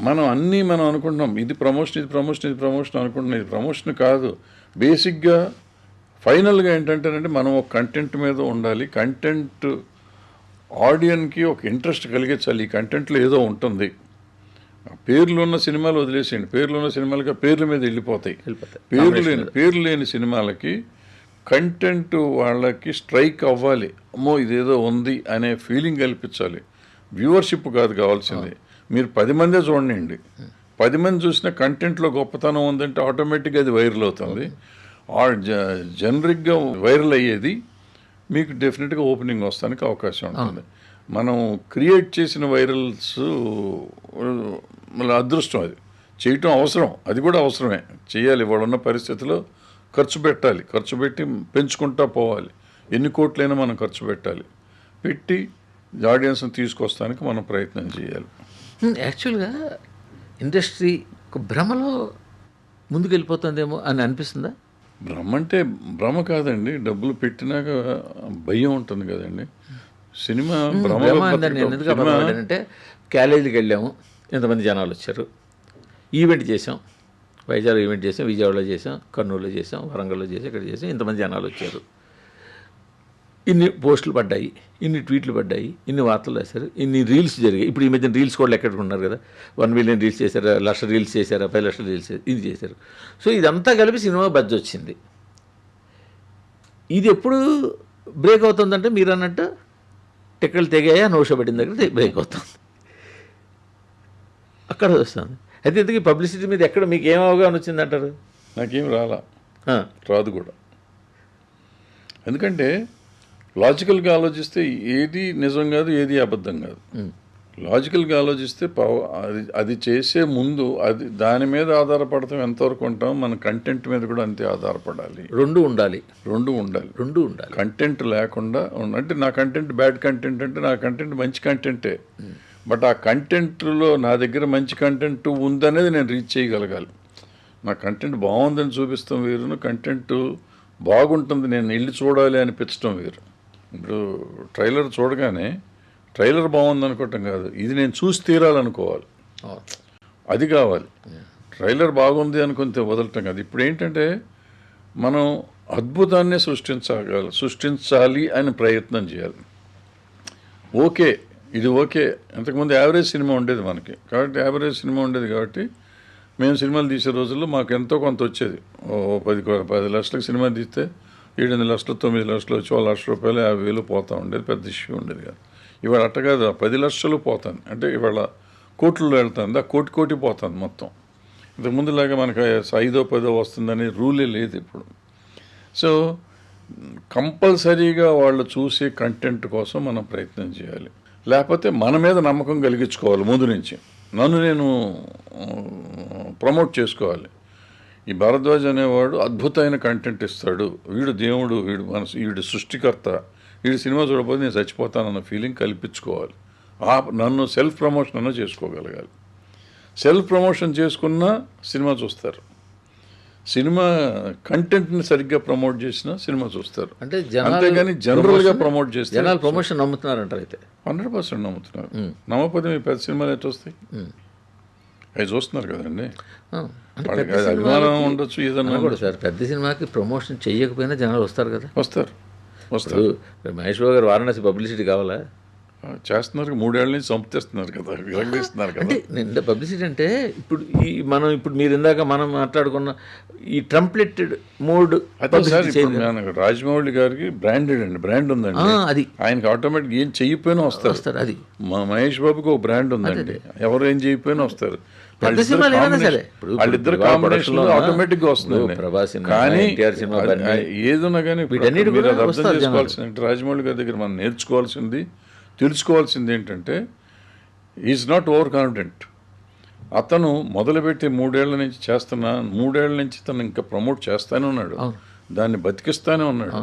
మనం అనుకుంటున్నాం ఇది ప్రమోషన్ అనుకుంటున్నాం. ఇది ప్రమోషన్ కాదు. బేసిక్గా ఫైనల్గా ఏంటంటేనంటే మనం ఒక కంటెంట్ మీద ఉండాలి. కంటెంట్ ఆడియన్కి ఒక ఇంట్రెస్ట్ కలిగించాలి. ఈ కంటెంట్లో ఏదో ఉంటుంది. పేర్లు ఉన్న సినిమాలు వదిలేసేయండి. పేర్లు ఉన్న సినిమాలకి పేర్ల మీద వెళ్ళిపోతాయి. పేర్లు లేని సినిమాలకి కంటెంట్ వాళ్ళకి స్ట్రైక్ అవ్వాలి. అమ్మో ఇదేదో ఉంది అనే ఫీలింగ్ కల్పించాలి. వ్యూవర్షిప్ కాదు కావాల్సింది. మీరు 10 మందే చూడండి. 10 మంది చూసిన కంటెంట్లో గొప్పతనం ఉందంటే ఆటోమేటిక్గా అది వైరల్ అవుతుంది. జనరిక్గా వైరల్ అయ్యేది మీకు డెఫినెట్గా ఓపెనింగ్ వస్తానికి అవకాశం ఉంటుంది. మనం క్రియేట్ చేసిన వైరల్స్ మళ్ళీ అదృష్టం, అది చేయటం అవసరం. అది కూడా అవసరమే, చేయాలి. ఇవాళ పరిస్థితిలో ఖర్చు పెట్టాలి. ఖర్చు పెట్టి పెంచుకుంటా పోవాలి. ఎన్ని కోట్లైనా మనం ఖర్చు పెట్టి ఆడియన్స్ని తీసుకొస్తానికి మనం ప్రయత్నం చేయాలి. యాక్చువల్గా ఇండస్ట్రీ ఒక భ్రమలో ముందుకు వెళ్ళిపోతుందేమో అని అనిపిస్తుందా? భ్రమ అంటే భ్రమ కాదండి. డబ్బులు పెట్టినాక భయం ఉంటుంది కదండి. సినిమా అంటే కాలేజీకి వెళ్ళాము, ఎంతమంది జనాలు వచ్చారు, ఈవెంట్ చేసాం, వైజాగ్ ఈవెంట్ చేసాం, విజయవాడలో చేసాం, కర్నూలులో చేసాం, వరంగల్లో చేసాం, ఇక్కడ చేసాం, ఇంతమంది జనాలు వచ్చారు, ఇన్ని పోస్టులు పడ్డాయి, ఇన్ని ట్వీట్లు పడ్డాయి, ఇన్ని వార్తలు రాశారు, ఇన్ని రీల్స్ జరిగాయి. ఇప్పుడు ఈ మధ్యన రీల్స్ కూడా ఎక్కడున్నారు కదా. 1 మిలియన్ రీల్స్ చేశారా, 1 లక్ష రీల్స్ చేశారా, 10 లక్షల రీల్స్ ఇది చేశారు. సో ఇదంతా కలిపి సినిమా బజ్జ వచ్చింది. ఇది ఎప్పుడు బ్రేక్ అవుతుందంటే మీరు అన్నట్టు టికెట్లు తెగాయా నో షో పెట్టిన దగ్గర బ్రేక్ అవుతుంది. అక్కడ వస్తుంది. అయితే ఇంతకీ పబ్లిసిటీ మీద ఎక్కడ మీకు ఏం అవగాహన వచ్చిందంటారు? నాకేం రాదు కూడా. ఎందుకంటే లాజికల్గా ఆలోచిస్తే ఏది నిజం కాదు, ఏది అబద్ధం కాదు. లాజికల్గా ఆలోచిస్తే అది చేసే ముందు దాని మీద ఆధారపడతాం ఎంతవరకు ఉంటాం, మన కంటెంట్ మీద కూడా అంతే ఆధారపడాలి. రెండు ఉండాలి. కంటెంట్ లేకుండా అంటే నా కంటెంట్ బ్యాడ్ కంటెంట్ అంటే నా కంటెంట్ మంచి కంటెంటే. బట్ ఆ కంటెంట్లో నా దగ్గర మంచి కంటెంట్ ఉందనేది నేను రీచ్ చేయగలగాలి. నా కంటెంట్ బాగుందని చూపిస్తాం వేరును, కంటెంట్ బాగుంటుంది నేను వెళ్ళి చూడాలి అనిపించడం వేరు. ఇప్పుడు ట్రైలర్ చూడగానే ట్రైలర్ బాగుంది అనుకోవటం కాదు, ఇది నేను చూసి తీరాలనుకోవాలి, అది కావాలి. ట్రైలర్ బాగుంది అనుకుంటే వదలటం కాదు. ఇప్పుడు ఏంటంటే మనం అద్భుతాన్ని సృష్టించాలి అని ప్రయత్నం చేయాలి. ఓకే ఇది ఓకే, ఇంతకుముందు యావరేజ్ సినిమా ఉండేది మనకి, కాబట్టి యావరేజ్ సినిమా ఉండేది కాబట్టి మేము సినిమాలు తీసే రోజుల్లో మాకు ఎంతో కొంత వచ్చేది. 10 లక్షలకు సినిమా తీస్తే 7 లక్షలు 9 లక్షలు వచ్చి 1 లక్ష రూపాయలు 50,000 పోతూ ఉండేది, పెద్ద ఇష్యూ ఉండేది కాదు. ఇవాళ అట్ట కాదు, 10 లక్షలు పోతుంది అంటే ఇవాళ కోట్లలో వెళ్తుంది, ఆ కోటి పోతుంది మొత్తం. ఇంతకుముందులాగా మనకు 5దో 10దో వస్తుందనే రూలే లేదు ఇప్పుడు. సో కంపల్సరీగా వాళ్ళు చూసే కంటెంట్ కోసం మనం ప్రయత్నం చేయాలి. లేకపోతే మన మీద నమ్మకం కలిగించుకోవాలి ముందు నుంచి, నన్ను నేను ప్రమోట్ చేసుకోవాలి. ఈ భరద్వాజ్ అనేవాడు అద్భుతమైన కంటెంట్ ఇస్తాడు, వీడు దేవుడు, వీడు సృష్టికర్త, వీడు సినిమా చూడకపోతే నేను చచ్చిపోతానన్న ఫీలింగ్ కల్పించుకోవాలి. నన్ను సెల్ఫ్ ప్రమోషన్ అన్న చేసుకోగలగాలి. సెల్ఫ్ ప్రమోషన్ చేసుకున్నా సినిమా చూస్తారు, సినిమా కంటెంట్ని సరిగ్గా ప్రమోట్ చేసినా సినిమా చూస్తారు. అంటే అంతేగాని జనరల్గా ప్రమోట్ చేస్తే జనాలు ప్రమోషన్ నమ్ముతున్నారంటారు. అయితే 100% నమ్ముతున్నారు. నమ్మకపోతే మీ పెద్ద సినిమాలు ఎట్లా వస్తాయి? అవి చూస్తున్నారు కదండి. వాళ్ళకి అది అభిమానం ఉండొచ్చు, ఏదన్నా కూడా సార్. పెద్ద సినిమాకి ప్రమోషన్ చేయకపోయినా జనాలు వస్తారు కదా. వస్తారు. మహేష్ బాబు గారు వారణాసి పబ్లిసిటీ కావాలా? చేస్తున్నారు, 3 ఏళ్ళ నుంచి చంపుతేస్తున్నారు కదా, విరగదీస్తున్నారు కదా. అంటే పబ్లిసిటీ అంటే ఇప్పుడు మీరు ఇందాక మనం మాట్లాడుకున్న ఈ ట్రంప్లెటెడ్ మోడ్. రాజమౌళి గారికి బ్రాండెడ్ అండి, బ్రాండ్ ఉందండి. అది ఆయనకి ఆటోమేటిక్ ఏం చెయ్యిపోయినా వస్తారు. అది మహేష్ బాబుకి ఒక బ్రాండ్ ఉందండి, ఎవరు ఏం చెయ్యిపోయినా వస్తారు. వాళ్ళిద్దరు కాంబినేషన్ ఆటోమేటిక్ గా వస్తుంది. కానీ ఏదన్నా కానీ మీరు అది అర్థం చేసుకోవాల్సింది, రాజమౌళి గారి దగ్గర మనం నేర్చుకోవాల్సింది, తెలుసుకోవాల్సింది ఏంటంటే, ఈజ్ నాట్ ఓవర్ కాన్ఫిడెంట్. అతను మొదలుపెట్టి 3 ఏళ్ల నుంచి చేస్తున్నా, 3 ఏళ్ల నుంచి తను ఇంకా ప్రమోట్ చేస్తానే ఉన్నాడు, దాన్ని బతికిస్తానే ఉన్నాడు.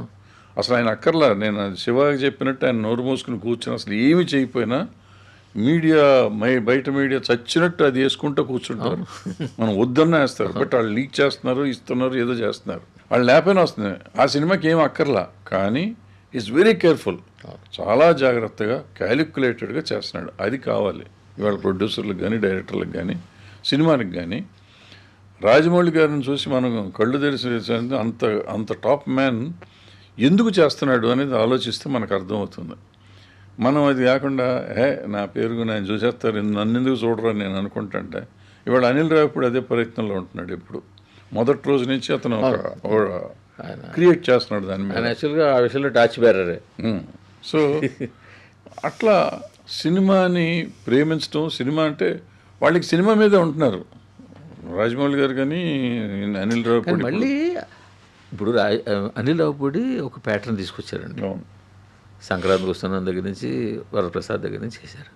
అసలు ఆయన అక్కర్లా, నేను శివాకి చెప్పినట్టు ఆయన నోరు మూసుకుని కూర్చొని అసలు ఏమి చేయకపోయినా మీడియా బయట మీడియా చచ్చినట్టు అది వేసుకుంటూ కూర్చుంటారు. మనం వద్దన్నా వేస్తారు, బట్ వాళ్ళు లీక్ చేస్తున్నారు, ఇస్తున్నారు, ఏదో చేస్తున్నారు. వాళ్ళు లేకపోయినా వస్తుంది. ఆ సినిమాకి ఏం అక్కర్లా, కానీ ఈజ్ వెరీ కేర్ఫుల్, చాలా జాగ్రత్తగా క్యాలిక్యులేటెడ్గా చేస్తున్నాడు. అది కావాలి ఇవాళ ప్రొడ్యూసర్లకు కానీ, డైరెక్టర్లకు కానీ, సినిమాలకు కానీ. రాజమౌళి గారిని చూసి మనం కళ్ళు తెరిచి అంత టాప్ మ్యాన్ ఎందుకు చేస్తున్నాడు అనేది ఆలోచిస్తే మనకు అర్థమవుతుంది. మనం అది కాకుండా నా పేరుకు నేను చూసేస్తారు, నన్ను ఎందుకు చూడరు అని నేను అనుకుంటుంటే, ఇవాళ అనిల్ రావిపూడి అదే ప్రయత్నంలో ఉంటున్నాడు. ఇప్పుడు మొదటి రోజు నుంచి అతను క్రియేట్ చేస్తున్నాడు దాని మీద. యాక్చువల్గా ఆ విషయంలో టాచ్ బేరరే. సో అట్లా సినిమాని ప్రేమించడం, సినిమా అంటే వాళ్ళకి సినిమా మీదే ఉంటున్నారు రాజమౌళి గారు కానీ, అనిల్ రావిపూడి. మళ్ళీ ఇప్పుడు అనిల్ రావిపూడి ఒక ప్యాటర్న్ తీసుకొచ్చారండి. సంక్రాంతికి వస్తున్న దగ్గర నుంచి, వరప్రసాద్ దగ్గర నుంచి చేశారు.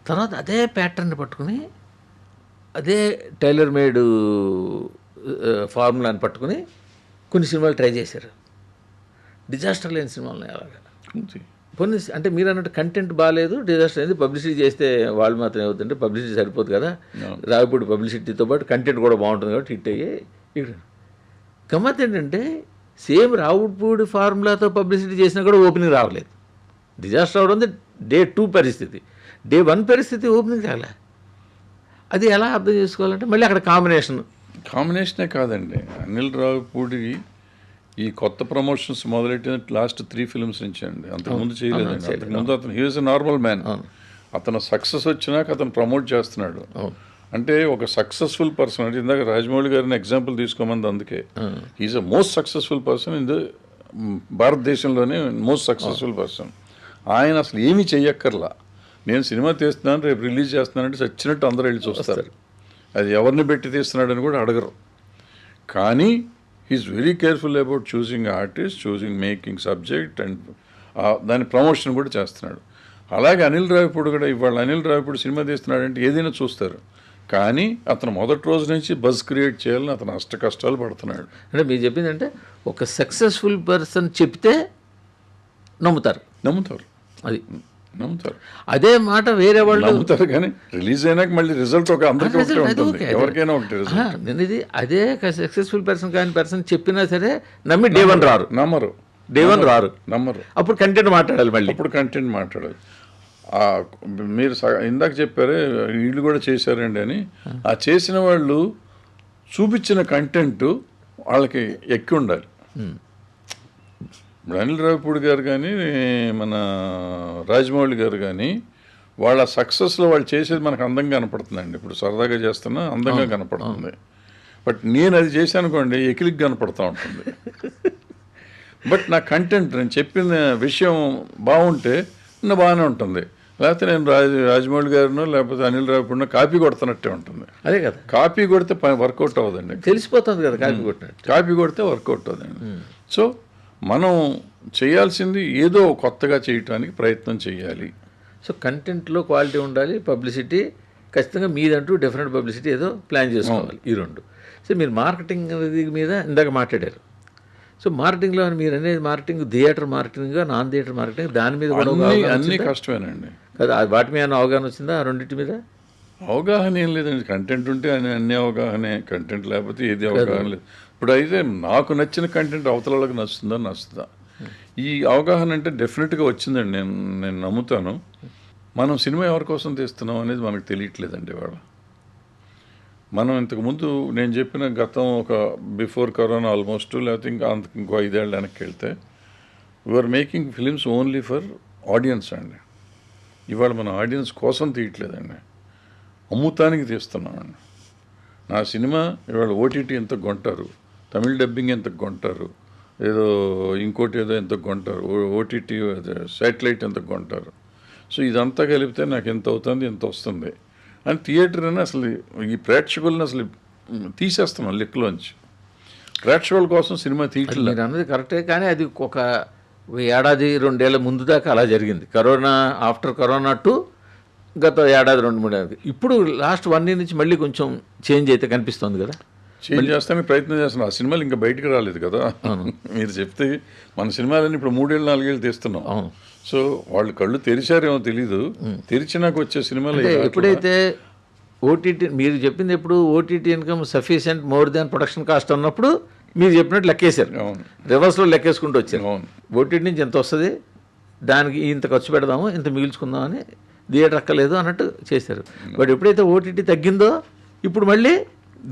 తర్వాత అదే ప్యాటర్న్ని పట్టుకుని, అదే టైలర్ మేడ్ ఫార్ములాని పట్టుకుని కొన్ని సినిమాలు ట్రై చేశారు. డిజాస్టర్ లేని సినిమాలని అలాగా కొన్ని. అంటే మీరు అన్నట్టు కంటెంట్ బాగాలేదు, డిజాస్టర్ అనేది. పబ్లిసిటీ చేస్తే వాళ్ళు మాత్రం ఏమవుతుందంటే పబ్లిసిటీ సరిపోదు కదా, రావిపూడి పబ్లిసిటీతో పాటు కంటెంట్ కూడా బాగుంటుంది కాబట్టి హిట్ అయ్యి. ఇక్కడ గమ్మత్ ఏంటంటే, సేమ్ రావుపూడి ఫార్ములాతో పబ్లిసిటీ చేసినా కూడా ఓపెనింగ్ రావలేదు. డిజాస్టర్ అవడం డే 2 పరిస్థితి, డే 1 పరిస్థితి ఓపెనింగ్ రాలే. అది ఎలా అర్థం చేసుకోవాలంటే మళ్ళీ అక్కడ కాంబినేషనే కాదండి. అనిల్ రావిపూడి ఈ కొత్త ప్రమోషన్స్ మొదలెట్టిన లాస్ట్ 3 ఫిల్మ్స్ నుంచి అండి, అంతకుముందు చేయలేదండి. అంతకుముందు అతను he was a normal man. అతను సక్సెస్ వచ్చినాక అతను ప్రమోట్ చేస్తున్నాడు. అంటే ఒక సక్సెస్ఫుల్ పర్సన్, అంటే ఇందాక రాజమౌళి గారిని ఎగ్జాంపుల్ తీసుకోమంది, అందుకే is a most successful person in the భారతదేశంలోనే మోస్ట్ సక్సెస్ఫుల్ పర్సన్. ఆయన అసలు ఏమీ చెయ్యక్కర్లా, నేను సినిమా తీస్తున్నాను, రేపు రిలీజ్ చేస్తున్నానంటే చచ్చినట్టు అందరూ వెళ్ళి చూస్తారు. అది ఎవరిని పెట్టి తీస్తున్నాడని కూడా అడగరు. కానీ he's very careful about choosing artist, choosing making subject, and దాని ప్రమోషన్ కూడా చేస్తున్నాడు. అలాగే అనిల్ రావిపూడి కూడా, ఇవాళ అనిల్ రావిపూడి సినిమా తీస్తున్నాడంటే ఏదైనా చూస్తారు, కానీ అతను మొదటి రోజు నుంచి బజ్ క్రియేట్ చేయాలని అతను అష్ట కష్టాలు పడుతున్నాడు. అంటే మీరు చెప్పింది అంటే, ఒక సక్సెస్ఫుల్ పర్సన్ చెప్తే నమ్ముతారు. అది నమ్ముతారు. అదే మాట వేరే వాళ్ళు నమ్ముతారు, కానీ రిలీజ్ అయినాక మళ్ళీ రిజల్ట్ ఒక అందరికీ ఉంటుంది, ఎవరికైనా ఒకటి రిజల్ట్. నేను ఇది అదే సక్సెస్ఫుల్ పర్సన్ కాని పర్సన్ చెప్పినా సరే నమ్మి డే 1 రారు, నమ్మరు. అప్పుడు కంటెంట్ మాట్లాడాలి, మళ్ళీ అప్పుడు కంటెంట్ మాట్లాడాలి. మీరు ఇందాక చెప్పారే వీళ్ళు కూడా చేశారండి అని, ఆ చేసిన వాళ్ళు చూపించిన కంటెంట్ వాళ్ళకి ఎక్కి ఉండాలి. ఇప్పుడు అనిల్ రావిపూడి గారు కానీ, మన రాజమౌళి గారు కానీ, వాళ్ళ సక్సెస్లో వాళ్ళు చేసేది మనకు అందంగా కనపడుతుందండి. ఇప్పుడు సరదాగా చేస్తున్నా అందంగా కనపడుతుంది, బట్ నేను అది చేశాను అనుకోండి ఎకిలికి కనపడుతూ ఉంటుంది. బట్ నా కంటెంట్, నేను చెప్పిన విషయం బాగుంటే బాగానే ఉంటుంది, లేకపోతే నేను రాజమౌళి గారినో లేకపోతే అనిల్ రావిపూడినో కాపీ కొడుతున్నట్టే ఉంటుంది. అదే కదా, కాపీ కొడితే వర్కౌట్ అవ్వదండి, తెలిసిపోతుంది కదా కాపీ కొట్టినట్టు. కాపీ కొడితే వర్కౌట్ అవ్వదండి. సో మనం చేయాల్సింది ఏదో కొత్తగా చేయటానికి ప్రయత్నం చేయాలి. సో కంటెంట్లో క్వాలిటీ ఉండాలి, పబ్లిసిటీ ఖచ్చితంగా మీదంటూ డెఫినెట్ పబ్లిసిటీ ఏదో ప్లాన్ చేసుకోవాలి. ఈ రెండు. సో మీరు మార్కెటింగ్ మీద ఇందాక మాట్లాడారు. సో మార్కెటింగ్లో మీరు అనేది marketing theatre marketing, non theatre marketing, దాని మీద కూడా అన్నీ కష్టమేనండి కదా. వాటి మీద అవగాహన వచ్చిందా? ఆ రెండింటి మీద అవగాహన ఏం లేదండి. కంటెంట్ ఉంటే అన్ని అవగాహనే, కంటెంట్ లేకపోతే ఏది అవగాహన లేదు. ఇప్పుడు అయితే నాకు నచ్చిన కంటెంట్ అవతల వాళ్ళకి నచ్చుతుందా? ఈ అవగాహన అంటే డెఫినెట్గా వచ్చిందండి. నేను నమ్ముతాను. మనం సినిమా ఎవరి కోసం తీస్తున్నాం అనేది మనకు తెలియట్లేదండి ఇవాళ. మనం ఇంతకుముందు నేను చెప్పిన గతం ఒక బిఫోర్ కరోనా ఆల్మోస్ట్, లేకపోతే ఇంకో 5 ఏళ్ళ వెనక్కి వెళ్తే we are making films only for audience అండి. ఇవాళ మన ఆడియన్స్ కోసం తీయట్లేదండి, అమ్ముతానికి తీస్తున్నామండి. నా సినిమా ఇవాళ ఓటీటీ ఎంత కొంటారు, తమిళ డబ్బింగ్ ఎంత కొంటారు, ఏదో ఇంకోటి ఏదో ఎంత కొంటారు, ఓటీటీ శాటిలైట్ ఎంత కొంటారు. సో ఇదంతా కలిపితే నాకు ఎంత అవుతుంది, ఎంత వస్తుంది అని థియేటర్ అని అసలు ఈ ప్రేక్షకులను అసలు తీసేస్తున్నాం లెక్కలోంచి. ప్రేక్షకుల కోసం సినిమా తీయట్లేదు. మీరు అన్నది కరెక్టే, కానీ అది ఒక ఏడాది 2 ఏళ్ల ముందు దాకా అలా జరిగింది. కరోనా, ఆఫ్టర్ కరోనా టు గత ఏడాది 2-3 ఏళ్ళకి. ఇప్పుడు లాస్ట్ 1 year నుంచి మళ్ళీ కొంచెం చేంజ్ అయితే కనిపిస్తుంది కదా. చేంజ్ చేస్తానికి ప్రయత్నం చేస్తున్నాం. ఆ సినిమాలు ఇంకా బయటకు రాలేదు కదా. మీరు చెప్తే మన సినిమాలన్నీ ఇప్పుడు 3 ఏళ్ళు 4 ఏళ్ళు తీస్తున్నాం. అవును. సో వాళ్ళు కళ్ళు తెరిచారేమో తెలీదు, తెరిచినాక వచ్చే సినిమాలు ఎప్పుడైతే ఓటీటీ మీరు చెప్పింది, ఎప్పుడు OTT income sufficient more than production cost అన్నప్పుడు మీరు చెప్పినట్టు లెక్కేశారు. అవును, రివర్స్లో లెక్కేసుకుంటూ వచ్చారు. అవును. ఓటీటీ నుంచి ఎంత వస్తుంది, దానికి ఇంత ఖర్చు పెడదాము, ఇంత మిగిల్చుకుందామని, థియేటర్ అక్కర్లేదు అన్నట్టు చేశారు. బట్ ఎప్పుడైతే ఓటీటీ తగ్గిందో ఇప్పుడు మళ్ళీ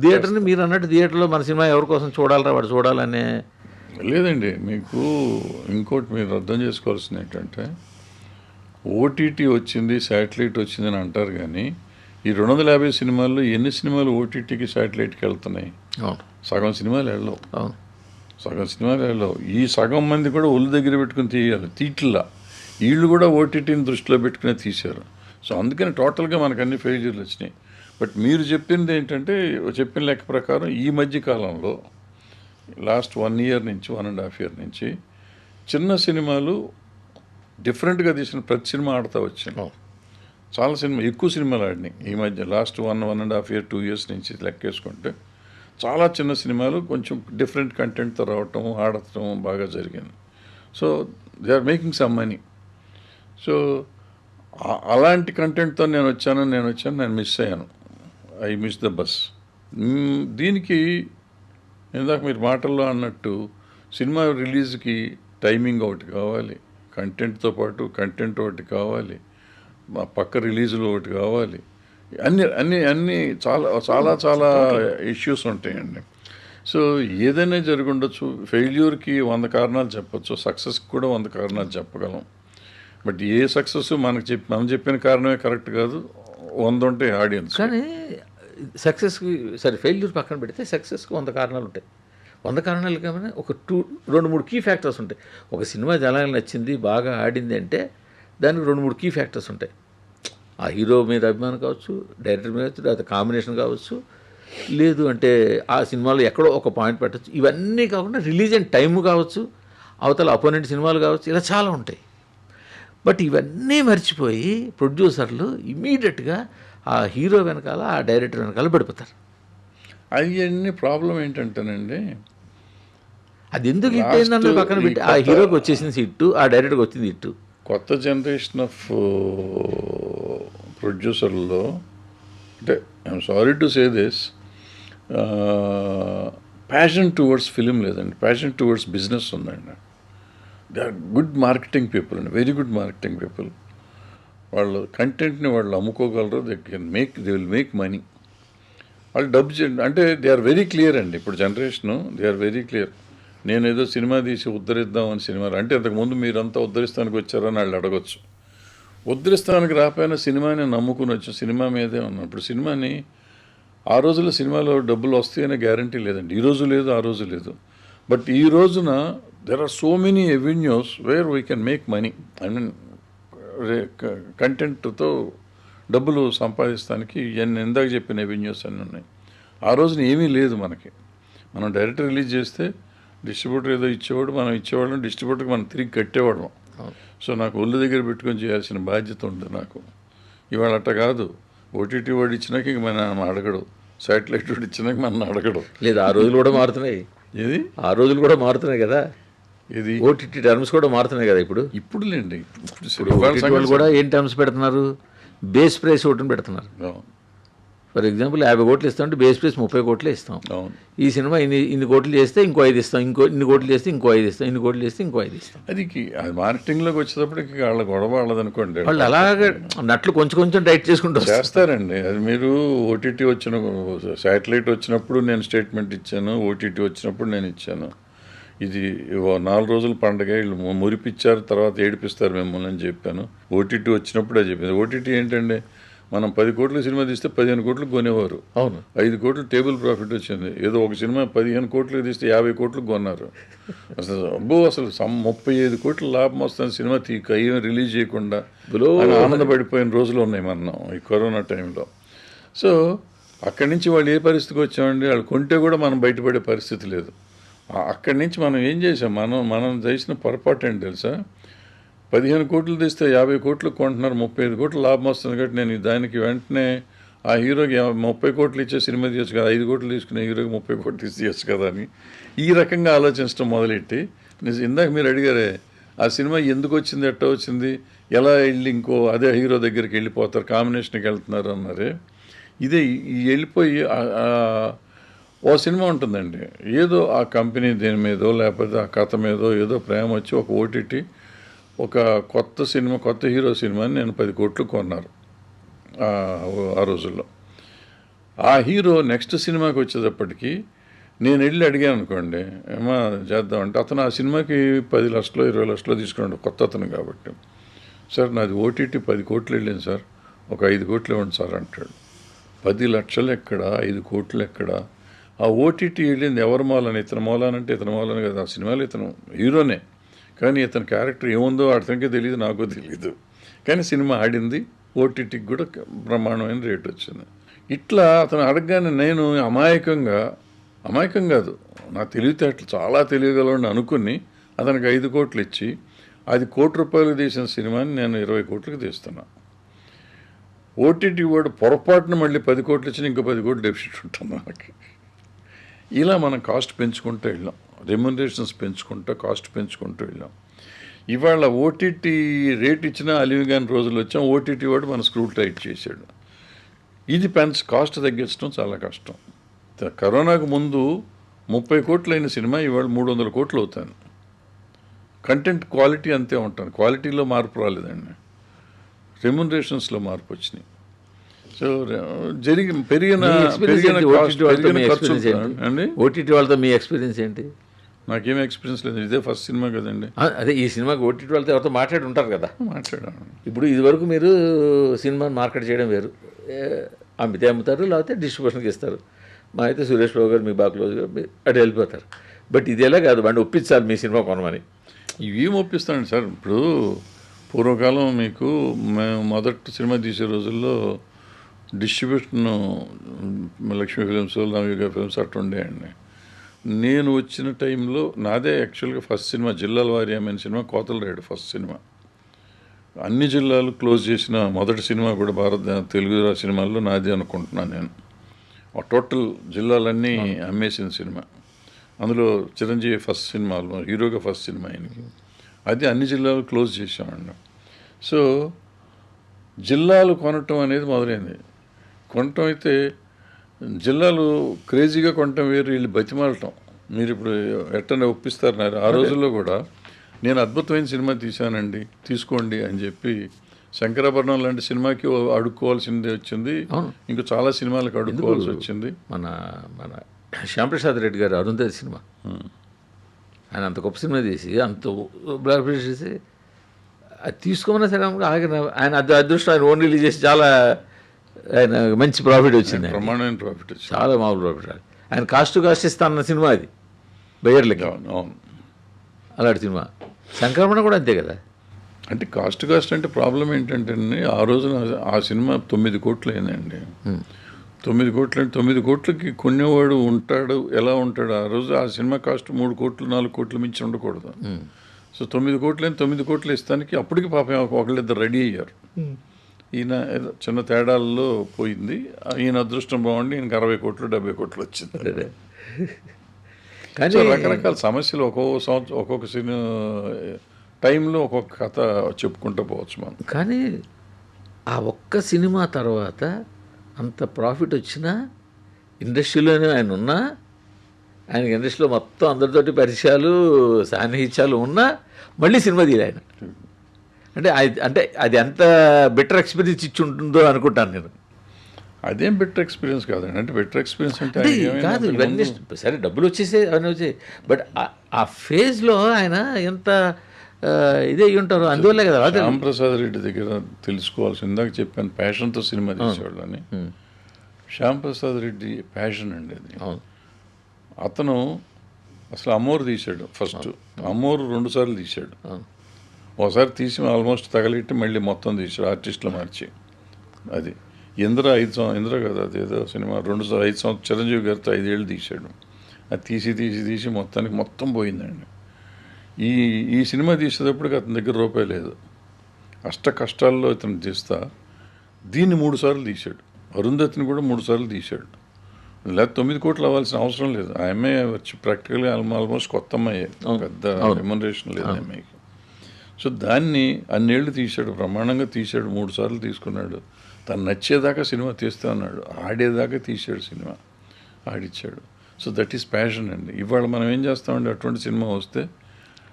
థియేటర్ని మీరు అన్నట్టు థియేటర్లో మన సినిమా ఎవరి కోసం చూడాలరా వాడు చూడాలనే లేదండి. మీకు ఇంకోటి మీరు అర్థం చేసుకోవాల్సింది ఏంటంటే, ఓటీటీ వచ్చింది, శాటిలైట్ వచ్చిందని అంటారు, కానీ ఈ 250 సినిమాల్లో ఎన్ని సినిమాలు ఓటీటీకి శాటిలైట్కి వెళ్తున్నాయి? సగం సినిమాలు వెళ్ళవు. సగం సినిమాలు వెళ్ళవు. ఈ సగం మంది కూడా ఒళ్ళు దగ్గర పెట్టుకుని తీయాలి, తీట్లా వీళ్ళు కూడా ఓటీటీని దృష్టిలో పెట్టుకునే తీశారు. సో అందుకని టోటల్గా మనకు అన్ని ఫెయిల్యూర్లు వచ్చినాయి. బట్ మీరు చెప్పింది ఏంటంటే, చెప్పిన లెక్క ప్రకారం ఈ మధ్య కాలంలో లాస్ట్ 1 year నుంచి 1.5 year నుంచి చిన్న సినిమాలు డిఫరెంట్గా తీసిన ప్రతి సినిమా ఆడుతూ వచ్చింది. చాలా ఎక్కువ సినిమాలు ఆడినాయి ఈ మధ్య లాస్ట్ 1.5 year 2 years నుంచి లెక్కేసుకుంటే. చాలా చిన్న సినిమాలు కొంచెం డిఫరెంట్ కంటెంట్తో రావటం, ఆడటం బాగా జరిగింది. So they are making some money. So అలాంటి కంటెంట్తో నేను మిస్ అయ్యాను. I miss the bus. దీనికి ఇందాక మీరు మాటల్లో అన్నట్టు సినిమా రిలీజ్కి టైమింగ్ ఒకటి కావాలి, కంటెంట్తో పాటు కంటెంట్ ఒకటి కావాలి, పక్క రిలీజులు ఒకటి కావాలి, అన్నీ చాలా చాలా చాలా ఇష్యూస్ ఉంటాయండి. సో ఏదైనా జరిగి ఉండొచ్చు. ఫెయిల్యూర్కి 100 కారణాలు చెప్పచ్చు, సక్సెస్కి కూడా 100 కారణాలు చెప్పగలం. బట్ ఏ సక్సెస్ మనం చెప్పిన కారణమే కరెక్ట్ కాదు, 100 ఉంటాయి ఆడియన్స్. కానీ సక్సెస్కి సరే ఫెయిల్యూర్ పక్కన పెడితే సక్సెస్కి 100 కారణాలు ఉంటాయి. 100 కారణాలు కానీ ఒక 2-3 కీ ఫ్యాక్టర్స్ ఉంటాయి. ఒక సినిమా జనాలకు నచ్చింది, బాగా ఆడింది అంటే దానికి 2-3 కీ ఫ్యాక్టర్స్ ఉంటాయి. ఆ హీరో మీద అభిమానం కావచ్చు, డైరెక్టర్ మీద కావచ్చు, లేదా కాంబినేషన్ కావచ్చు, లేదు అంటే ఆ సినిమాలో ఎక్కడో ఒక పాయింట్ పెట్టచ్చు. ఇవన్నీ కాకుండా రిలీజ్ అయిన టైము కావచ్చు, అవతల అపోనెంట్ సినిమాలు కావచ్చు, ఇలా చాలా ఉంటాయి. బట్ ఇవన్నీ మర్చిపోయి ప్రొడ్యూసర్లు ఇమీడియట్గా ఆ హీరో వెనకాల, ఆ డైరెక్టర్ వెనకాల పడిపోతారు. అవన్నీ ప్రాబ్లం ఏంటంటేనండి, అది ఎందుకు హిట్ అయిందన్నది పక్కన పెట్టి ఆ హీరోకి వచ్చేసింది హిట్, ఆ డైరెక్టర్కి వచ్చింది హిట్. కొత్త జనరేషన్ ఆఫ్ ప్రొడ్యూసర్లో అంటే I'm sorry to say this, passion towards film లేదండి, ప్యాషన్ టువర్డ్స్ బిజినెస్ ఉందండి. They are good marketing people అండి, వెరీ గుడ్ మార్కెటింగ్ పీపుల్. వాళ్ళు కంటెంట్ని వాళ్ళు అమ్ముకోగలరు, దే విల్ మేక్ మనీ. వాళ్ళు డబ్బు అంటే దే ఆర్ వెరీ క్లియర్ అండి. ఇప్పుడు generation they are very clear. నేను ఏదో సినిమా తీసి ఉద్ధరిద్దామని సినిమాలు అంటే అంతకుముందు మీరంతా ఉద్ధరిస్తానికి వచ్చారని వాళ్ళు అడగచ్చు. ఉద్ధరిస్తానికి రాకపోయినా సినిమాని నమ్ముకుని వచ్చి సినిమా మీదే ఉన్నాం. ఇప్పుడు సినిమాని ఆ రోజుల్లో సినిమాలో డబ్బులు వస్తాయనే గ్యారంటీ లేదండి. ఈ రోజు లేదు, ఆ రోజు లేదు. బట్ ఈ రోజున there are so many avenues where we can make money. I mean కంటెంట్తో డబ్బులు సంపాదిస్తానికి ఇందాక చెప్పిన ఎవెన్యూస్ అన్నీ ఉన్నాయి. ఆ రోజున ఏమీ లేదు మనకి. మనం డైరెక్ట్ రిలీజ్ చేస్తే డిస్ట్రిబ్యూటర్ ఏదో ఇచ్చేవాడు, మనం ఇచ్చేవాళ్ళం, డిస్ట్రిబ్యూటర్కి మనం తిరిగి కట్టేవాళ్ళం. సో నాకు ఒళ్ళు దగ్గర పెట్టుకొని చేయాల్సిన బాధ్యత ఉంది నాకు. ఇవాళ అట్ట కాదు, ఓటీటీ వాడు ఇచ్చినాక ఇంక మన అడగడు, శాటిలైట్ వాడు ఇచ్చినాక మన అడగడు. లేదు, ఆ రోజులు కూడా మారుతున్నాయి. ఏది ఆ రోజులు కూడా మారుతున్నాయి కదా, ఇది ఓటీటీ టర్మ్స్ కూడా మారుతున్నాయి కదా ఇప్పుడు. ఇప్పుడులేండి, OTT వాళ్ళు కూడా ఏం టర్మ్స్ పెడుతున్నారు, బేస్ ప్రైస్ ఒకటిని పెడుతున్నారు. ఫర్ ఎగ్జాంపుల్ 50 కోట్లు ఇస్తామంటే బేస్ ప్రైస్ 30 కోట్లే ఇస్తాం. ఈ సినిమా ఇన్ని కోట్లు చేస్తే ఇంకో 5 ఇస్తాం, ఇన్ని కోట్లు చేస్తే ఇంకో 5 ఇస్తాం, ఇన్ని కోట్లు చేస్తే ఇంకో 5 ఇస్తాం. అది మార్కెటింగ్లోకి వచ్చేటప్పటికి వాళ్ళ గొడవ వాళ్ళదనుకోండి, వాళ్ళు అలాగే నట్లు కొంచెం కొంచెం టైట్ చేసుకుంటూ చేస్తారండి. అది మీరు ఓటీటీ వచ్చిన శాటిలైట్ వచ్చినప్పుడు నేను స్టేట్మెంట్ ఇచ్చాను, ఓటీటీ వచ్చినప్పుడు నేను ఇచ్చాను. ఇది 4 రోజుల పండగ, వీళ్ళు మురిపిచ్చారు, తర్వాత ఏడిపిస్తారు మిమ్మల్ని అని చెప్పాను. ఓటీటీ వచ్చినప్పుడే చెప్పింది. ఓటీటీ ఏంటండి, మనం 10 కోట్ల సినిమా తీస్తే 15 కోట్లకు కొనేవారు. అవును, 5 కోట్లు టేబుల్ ప్రాఫిట్ వచ్చింది. ఏదో ఒక సినిమా 15 కోట్లకు తీస్తే 50 కోట్లకు కొన్నారు. అసలు అసలు 35 కోట్ల లాభం వస్తుంది సినిమా ఏం రిలీజ్ చేయకుండా ఆనందపడిపోయిన రోజులు ఉన్నాయి మనం ఈ కరోనా టైంలో. సో అక్కడి నుంచి వాళ్ళు ఏ పరిస్థితికి వచ్చామండి, వాళ్ళు కొంటే కూడా మనం బయటపడే పరిస్థితి లేదు. అక్కడి నుంచి మనం ఏం చేసాం, మనం చేసిన పొరపాటు ఏంటి తెలుసా, 15 కోట్లు తీస్తే 50 కోట్లు కొంటున్నారు, 35 కోట్లు లాభం వస్తుంది కాబట్టి నేను దానికి వెంటనే ఆ హీరోకి 30 కోట్లు ఇచ్చే సినిమా తీయచ్చు కదా, 5 కోట్లు తీసుకునే హీరోకి 30 కోట్లు తీయచ్చు కదా అని ఈ రకంగా ఆలోచించడం మొదలెట్టి, ఇందాక మీరు అడిగారే ఆ సినిమా ఎందుకు వచ్చింది, ఎట్లా వచ్చింది, ఎలా వెళ్ళి ఇంకో అదే హీరో దగ్గరికి వెళ్ళిపోతారు, కాంబినేషన్కి వెళ్తున్నారు అన్నారే. ఇదే వెళ్ళిపోయి ఓ సినిమా ఉంటుందండి, ఏదో ఆ కంపెనీ దేని మీదో లేకపోతే ఆ కథ మీదో ఏదో ప్రేమ వచ్చి ఒక ఓటీటీ ఒక కొత్త సినిమా, కొత్త హీరో సినిమాని నేను 10 కోట్లు కొన్నారు ఆ రోజుల్లో. ఆ హీరో నెక్స్ట్ సినిమాకి వచ్చేటప్పటికి నేను వెళ్ళి అడిగాను అనుకోండి, ఏమా చేద్దామంటే అతను ఆ సినిమాకి 10 లక్షలు 20 లక్షలు తీసుకున్నాడు, కొత్త అతను కాబట్టి. సార్ నాది ఓటీటీ 10 కోట్లు వెళ్ళింది సార్, ఒక 5 కోట్లు ఇవ్వండి సార్ అంటాడు. 10 లక్షలు ఎక్కడ, 5 కోట్లు ఎక్కడ? ఆ ఓటీటీ వెళ్ళింది ఎవరి మూలని, ఇతని మూలానంటే ఇతని మూలని కదా, ఆ సినిమాలో ఇతను హీరోనే కానీ ఇతని క్యారెక్టర్ ఏముందో అతనికే తెలియదు, నాకు తెలియదు. కానీ సినిమా ఆడింది, ఓటీటీకి కూడా బ్రహ్మాండమైన రేట్ వచ్చింది. ఇట్లా అతను అడగగానే నేను అమాయకం కాదు, నా తెలివితేటలు చాలా తెలియగలని అనుకుని అతనికి 5 కోట్లు ఇచ్చి, అది ₹1,00,00,000 తీసిన సినిమాని నేను 20 కోట్లకు తీస్తున్నా. ఓటీటీ వాడు పొరపాటున మళ్ళీ 10 కోట్లు ఇచ్చిన ఇంకో 10 కోట్లు డెఫిసిట్ ఉంటుంది మనకి. ఇలా మనం కాస్ట్ పెంచుకుంటూ వెళ్ళాం, రెమ్యునరేషన్స్ కాస్ట్ పెంచుకుంటూ వెళ్ళాం. ఇవాళ ఓటీటీ రేట్ ఇచ్చినా అలివి కాని రోజులు వచ్చాం, ఓటీటీ వాడు మన స్క్రూ టైట్ చేశాడు. ఇది కాస్ట్ తగ్గించడం చాలా కష్టం. కరోనాకు ముందు 30 కోట్లు అయిన సినిమా ఇవాళ 300 కోట్లు అవుతాను. కంటెంట్ క్వాలిటీ అంతే ఉంటుంది, క్వాలిటీలో మార్పు రాలేదండి, రెమ్యునరేషన్స్లో మార్పు వచ్చినాయి. సో పెరిగిన ఓటీటీ వాళ్ళతో మీ ఎక్స్పీరియన్స్ ఏంటి? నాకేం ఎక్స్పీరియన్స్ లేదు, ఇదే ఫస్ట్ సినిమా కదండి. అదే ఈ సినిమాకి ఓటీటీ వాళ్ళతో ఎవరితో మాట్లాడి ఉంటారు కదా. మాట్లాడాను. ఇప్పుడు ఇదివరకు మీరు సినిమాని మార్కెట్ చేయడం వేరు, అమ్ముతారు లేకపోతే డిస్ట్రిబ్యూషన్కి ఇస్తారు. మా అయితే సురేష్ బాబు గారు మీ బాగా క్లోజ్గా అటు వెళ్ళిపోతారు. బట్ ఇది ఎలా కాదు, వాడిని ఒప్పించాలి మీ సినిమా కొనమని. ఇవేం ఒప్పిస్తానండి సార్, ఇప్పుడు పూర్వకాలం మీకు మేము మొదటి సినిమా తీసే రోజుల్లో డిస్ట్రిబ్యూషన్ లక్ష్మీ ఫిలిమ్స్, నవయుగ ఫిలిమ్స్ అట్లా ఉండేయండి. నేను వచ్చిన టైంలో నాదే యాక్చువల్గా ఫస్ట్ సినిమా, జిల్లాల వారి అమ్మిన సినిమా కోతల రేడు ఫస్ట్ సినిమా. అన్ని జిల్లాలు క్లోజ్ చేసిన మొదటి సినిమా కూడా తెలుగు సినిమాల్లో నాదే అనుకుంటున్నాను నేను. టోటల్ జిల్లాలన్నీ అమ్మేసిన సినిమా, అందులో చిరంజీవి ఫస్ట్ సినిమా, హీరోగా ఫస్ట్ సినిమా ఆయనకి. అది అన్ని జిల్లాలు క్లోజ్ చేసామండి. సో జిల్లాలు కొనటం అనేది మొదలైంది. కొనటం అయితే జిల్లాలు క్రేజీగా కొనటం వేరు, వీళ్ళు బతిమాలటం. మీరు ఇప్పుడు ఎట్టనే ఒప్పిస్తారు. ఆ రోజుల్లో కూడా నేను అద్భుతమైన సినిమా తీశానండి తీసుకోండి అని చెప్పి శంకరాభరణం లాంటి సినిమాకి అడుక్కోవాల్సింది వచ్చింది, ఇంకా చాలా సినిమాలకు అడుక్కోవాల్సి వచ్చింది. మన శ్యాంప్రసాద్ రెడ్డి గారు అరుంధతి సినిమా, ఆయన అంత గొప్ప సినిమా తీసి అంత బ్లాక్ చేసి అది తీసుకోమన్నా సరే ఆయన అదృష్టం, ఆయన ఓన్ రిలీజ్ చేసి చాలా ఆయన మంచి ప్రాఫిట్ వచ్చింది, ప్రమాణమైన ప్రాఫిట్ వచ్చింది, చాలా మామూలు ప్రాఫిట్ రాదు. ఆయన కాస్ట్ ఇస్తా అన్న సినిమా అది బయ్యర్లకి. అవును, అలాంటి సినిమా. సంక్రమణ కూడా అంతే కదా. అంటే కాస్ట్ అంటే ప్రాబ్లం ఏంటంటే ఆ రోజున ఆ సినిమా 9 కోట్లు అయిందండి. 9 కోట్లు అంటే 9 కోట్లకి కొనేవాడు ఉంటాడు, ఎలా ఉంటాడు? ఆ రోజు ఆ సినిమా కాస్ట్ 3 కోట్లు 4 కోట్లు మించి ఉండకూడదు. సో 9 కోట్లని 9 కోట్లు ఇస్తానికి అప్పటికి పాపం ఒకళ్ళిద్దరు రెడీ అయ్యారు. ఈయన ఏదో చిన్న తేడాల్లో పోయింది. ఈయన అదృష్టం బాగుండి ఈయనకి 60 కోట్లు 70 కోట్లు వచ్చింది. కానీ సో రకరకాల సమస్యలు ఒక్కొక్క సినిమా టైంలో ఒక్కొక్క కథ చెప్పుకుంటూ పోవచ్చు మనం. కానీ ఆ ఒక్క సినిమా తర్వాత అంత ప్రాఫిట్ వచ్చినా ఇండస్ట్రీలోనే ఆయన ఉన్నా, ఆయనకి ఇండస్ట్రీలో మొత్తం అందరితోటి పరిచయాలు సాన్నిహిత్యాలు ఉన్నా మళ్ళీ సినిమా తీయలే ఆయన. అంటే అది ఎంత బెటర్ ఎక్స్పీరియన్స్ ఇచ్చి ఉంటుందో అనుకుంటాను నేను. అదేం బెటర్ ఎక్స్పీరియన్స్ కాదండి. అంటే బెటర్ ఎక్స్పీరియన్స్ అంటే కాదు, ఇవన్నీ సరే డబ్బులు వచ్చేసే అవన్నీ వచ్చాయి, బట్ ఆ ఫేజ్లో ఆయన ఎంత ఇదే అయ్యి ఉంటారు. అందువల్లే కదా శ్యాంప్రసాద్ రెడ్డి దగ్గర తెలుసుకోవాల్సి, ఇందాక చెప్పాను ప్యాషన్తో సినిమా తీసేవాళ్ళని. శ్యాంప్రసాద్ రెడ్డి ప్యాషన్ అండి అది. అతను అసలు అమ్మోరు తీశాడు ఫస్ట్. అమ్మోరు 2 సార్లు తీశాడు. ఒకసారి తీసి ఆల్మోస్ట్ తగలెట్టి మళ్ళీ మొత్తం తీశాడు ఆర్టిస్టులు మార్చి. అది ఇంద్ర కదా అది ఏదో సినిమా 5 సంవత్సరాలు చిరంజీవి గారితో 5 ఏళ్ళు తీశాడు. అది తీసి మొత్తానికి మొత్తం పోయిందండి. ఈ సినిమా తీసేటప్పటికి అతని దగ్గర రూపాయి లేదు. అష్ట కష్టాల్లో ఇతను తీస్తా దీన్ని 3 సార్లు తీశాడు. అరుంధతిని కూడా 3 సార్లు తీశాడు. లేదా 9 కోట్లు అవ్వాల్సిన అవసరం లేదు. ఆ అమ్మాయి వచ్చి ప్రాక్టికల్గా ఆల్మోస్ట్ కొత్త అమ్మాయి, పెద్ద రెమ్యునరేషన్ లేదు ఆ అమ్మాయికి. సో దాన్ని అన్నేళ్ళు తీశాడు, బ్రహ్మాండంగా తీశాడు. 3 సార్లు తీసుకున్నాడు. తను నచ్చేదాకా సినిమా తీస్తా అన్నాడు. ఆడేదాకా తీశాడు సినిమా, ఆడిచ్చాడు. సో దట్ ఈస్ ప్యాషన్ అండి. ఇవాళ మనం ఏం చేస్తామండి, అటువంటి సినిమా వస్తే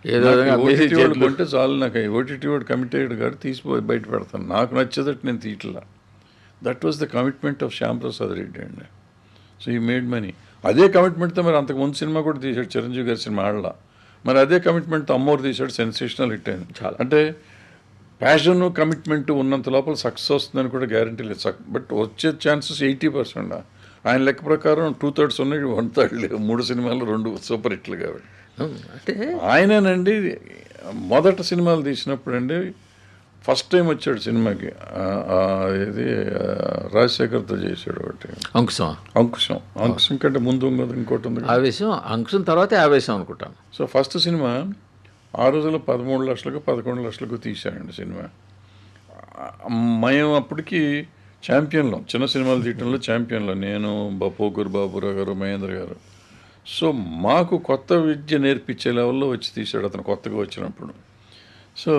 ఓటీటీ వాడు కొంటే చాలు, నాకు ఓటీటీ వాడు కమిటెడ్ గారు తీసిపోయి బయట పెడతాను, నాకు నచ్చేదట్టు నేను తీయట్లా. That was the commitment of Shyamprasad Reddy అండి. సో ఈ మేడ్ మనీ. అదే కమిట్మెంట్తో మరి అంతకుముందు సినిమా కూడా తీశాడు, చిరంజీవి గారి సినిమా ఆడలా. మరి అదే కమిట్మెంట్తో అమ్మోరు తీశాడు, సెన్సేషనల్ హిట్ అయింది. చాలా అంటే ప్యాషన్ కమిట్మెంట్ ఉన్నంత లోపల సక్సెస్ వస్తుందని కూడా గ్యారంటీ లేదు. బట్ వచ్చే ఛాన్సెస్ 80%. ఆయన లెక్క ప్రకారం 2/3 ఉన్నాయి, 1/3 లేవు. 3 సినిమాలు 2 సూపర్ హిట్లు కాబట్టి. అంటే ఆయనేనండి మొదట సినిమాలు తీసినప్పుడు అండి ఫస్ట్ టైం వచ్చాడు సినిమాకి. ఇది రాజశేఖర్తో చేశాడు ఒకటి, అంకుశం కంటే ముందు ఇంకోటి ఉంది, ఆవేశం. అంకుశం తర్వాత ఆవేశం అనుకుంటాను. సో ఫస్ట్ సినిమా ఆ రోజుల్లో 13 లక్షలకు 11 లక్షలకు తీశానండి సినిమా. మేము అప్పటికి ఛాంపియన్లో, చిన్న సినిమాలు తీయటంలో ఛాంపియన్లో నేను, పోకూరు బాబురావు గారు, మహేంద్ర గారు. సో మాకు కొత్త విద్య నేర్పించే లెవెల్లో వచ్చి తీశాడు అతను కొత్తగా వచ్చినప్పుడు. సో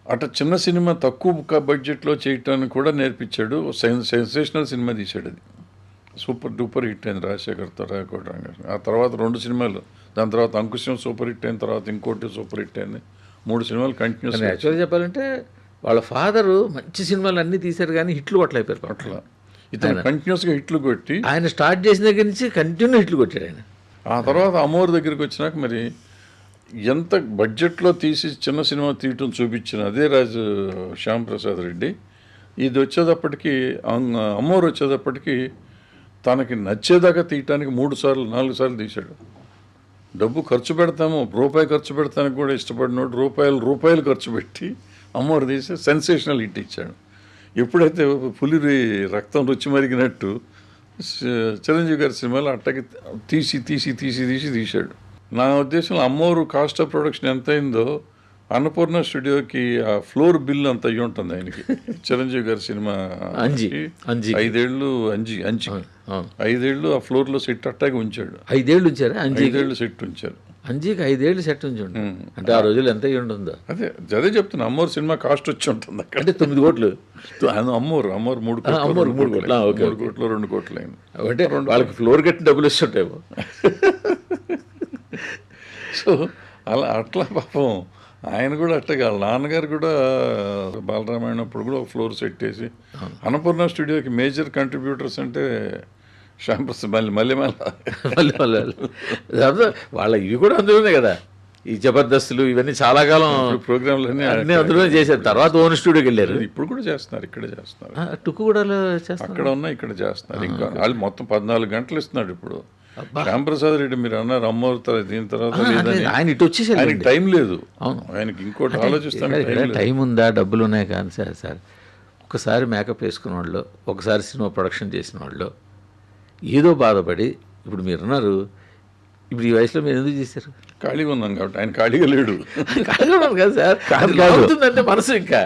అటు చిన్న సినిమా తక్కువ బడ్జెట్లో చేయటానికి కూడా నేర్పించాడు. సెన్సేషనల్ సినిమా తీశాడు, అది సూపర్ డూపర్ హిట్ అయింది రాజశేఖర్తో రాయకోట. ఆ తర్వాత 2 సినిమాలు, దాని తర్వాత అంకుశం సూపర్ హిట్ అయిన తర్వాత ఇంకోటి సూపర్ హిట్ అయింది. 3 సినిమాలు కంటిన్యూస్. యాక్చువల్గా చెప్పాలంటే వాళ్ళ ఫాదరు మంచి సినిమాలు అన్నీ తీశారు కానీ హిట్లు కొట్టలేపారు. అట్లా ఇతను కంటిన్యూస్గా హిట్లు కొట్టి, ఆయన స్టార్ట్ చేసిన దగ్గర నుంచి కంటిన్యూ హిట్లు కొట్టాడు ఆయన. ఆ తర్వాత అమ్మోరు దగ్గరికి వచ్చినాక మరి ఎంత బడ్జెట్లో తీసి చిన్న సినిమా తీయటం చూపించిన అదే శ్యాంప్రసాద్ రెడ్డి. ఇది వచ్చేటప్పటికి అమ్మోరు వచ్చేటప్పటికి తనకి నచ్చేదాకా తీయటానికి 3 సార్లు 4 సార్లు తీశాడు. డబ్బు ఖర్చు పెడతాము, రూపాయి ఖర్చు పెడతానికి కూడా ఇష్టపడినోడు రూపాయలు ఖర్చు పెట్టి అమ్మోరు తీసి సెన్సేషనల్ హిట్ ఇచ్చాడు. ఎప్పుడైతే పులి రక్తం రుచి మరిగినట్టు చిరంజీవి గారి సినిమాలో అట్టకి తీశాడు. నా ఉద్దేశంలో అమ్మోరు కాస్ట్ ఆఫ్ ప్రొడక్షన్ ఎంత అయిందో అన్నపూర్ణ స్టూడియోకి ఆ ఫ్లోర్ బిల్ అంత అయ్యి ఉంటుంది ఆయనకి. చిరంజీవి గారి సినిమా 5 ఏళ్ళు 5 ఏళ్ళు ఆ ఫ్లోర్లో సెట్ అట్టాగే ఉంచాడు. 5 ఏళ్ళు ఉంచారు, 5 ఏళ్ళు సెట్ ఉంచారు. అంజీకి 5 ఏళ్ళు సెట్ ఉంచి ఉంటుంది. అంటే ఆ రోజులు ఎంత అయ్యి ఉంటుందో. అదే చెప్తున్నా, అమ్మోరు సినిమా కాస్ట్ వచ్చి ఉంటుంది అక్కడ. అంటే 9 కోట్లు. అమ్మోరు 3 కోట్లు 2 కోట్లు అయింది. అంటే వాళ్ళకి ఫ్లోర్ కట్టి డబ్బులు ఇస్తుంటాయి. సో అట్లా పాపం ఆయన కూడా అట్టగా, వాళ్ళ నాన్నగారు కూడా బాలరామాయణ అప్పుడు కూడా ఒక ఫ్లోర్ సెట్ చేసి, అన్నపూర్ణ స్టూడియోకి మేజర్ కంట్రిబ్యూటర్స్ అంటే శ్యాంప్రసాద్ మళ్ళీ వాళ్ళ ఇవి కూడా అందులోనే కదా, ఈ జబర్దస్తులు ఇవన్నీ చాలా కాలం ప్రోగ్రాంలు అన్నీ అందులోనే చేశారు. తర్వాత ఓన్ స్టూడియోకి వెళ్ళారు. ఇప్పుడు కూడా చేస్తున్నారు, ఇక్కడే చేస్తున్నారు. టుక్కు కూడా చేస్తారు, అక్కడ ఉన్నా ఇక్కడ చేస్తున్నారు. ఇంకా వాళ్ళు మొత్తం 14 గంటలు ఇస్తున్నాడు ఇప్పుడు. శ్యాంప్రసాద్ రెడ్డి మీరు అన్నారు అమ్మవుతారు, దీని తర్వాత ఆయన ఇటు వచ్చేసారు, ఆయనకి టైం లేదు. ఆయనకి ఇంకోటి ఆలోచిస్తాను, టైం ఉందా, డబ్బులు ఉన్నాయి కానీ సార్ ఒకసారి మేకప్ వేసుకున్న వాళ్ళు, ఒకసారి సినిమా ప్రొడక్షన్ చేసిన వాళ్ళు ఏదో బాధపడి, ఇప్పుడు మీరున్నారు ఇప్పుడు ఈ వయసులో మీరు ఎందుకు చేశారు? ఖాళీగా ఉన్నాం కాబట్టి, ఆయన ఖాళీగా లేడు. ఖాళీగా ఉన్నాను కదా సార్, కాదు. అవుతుందంటే మనసు ఇంకా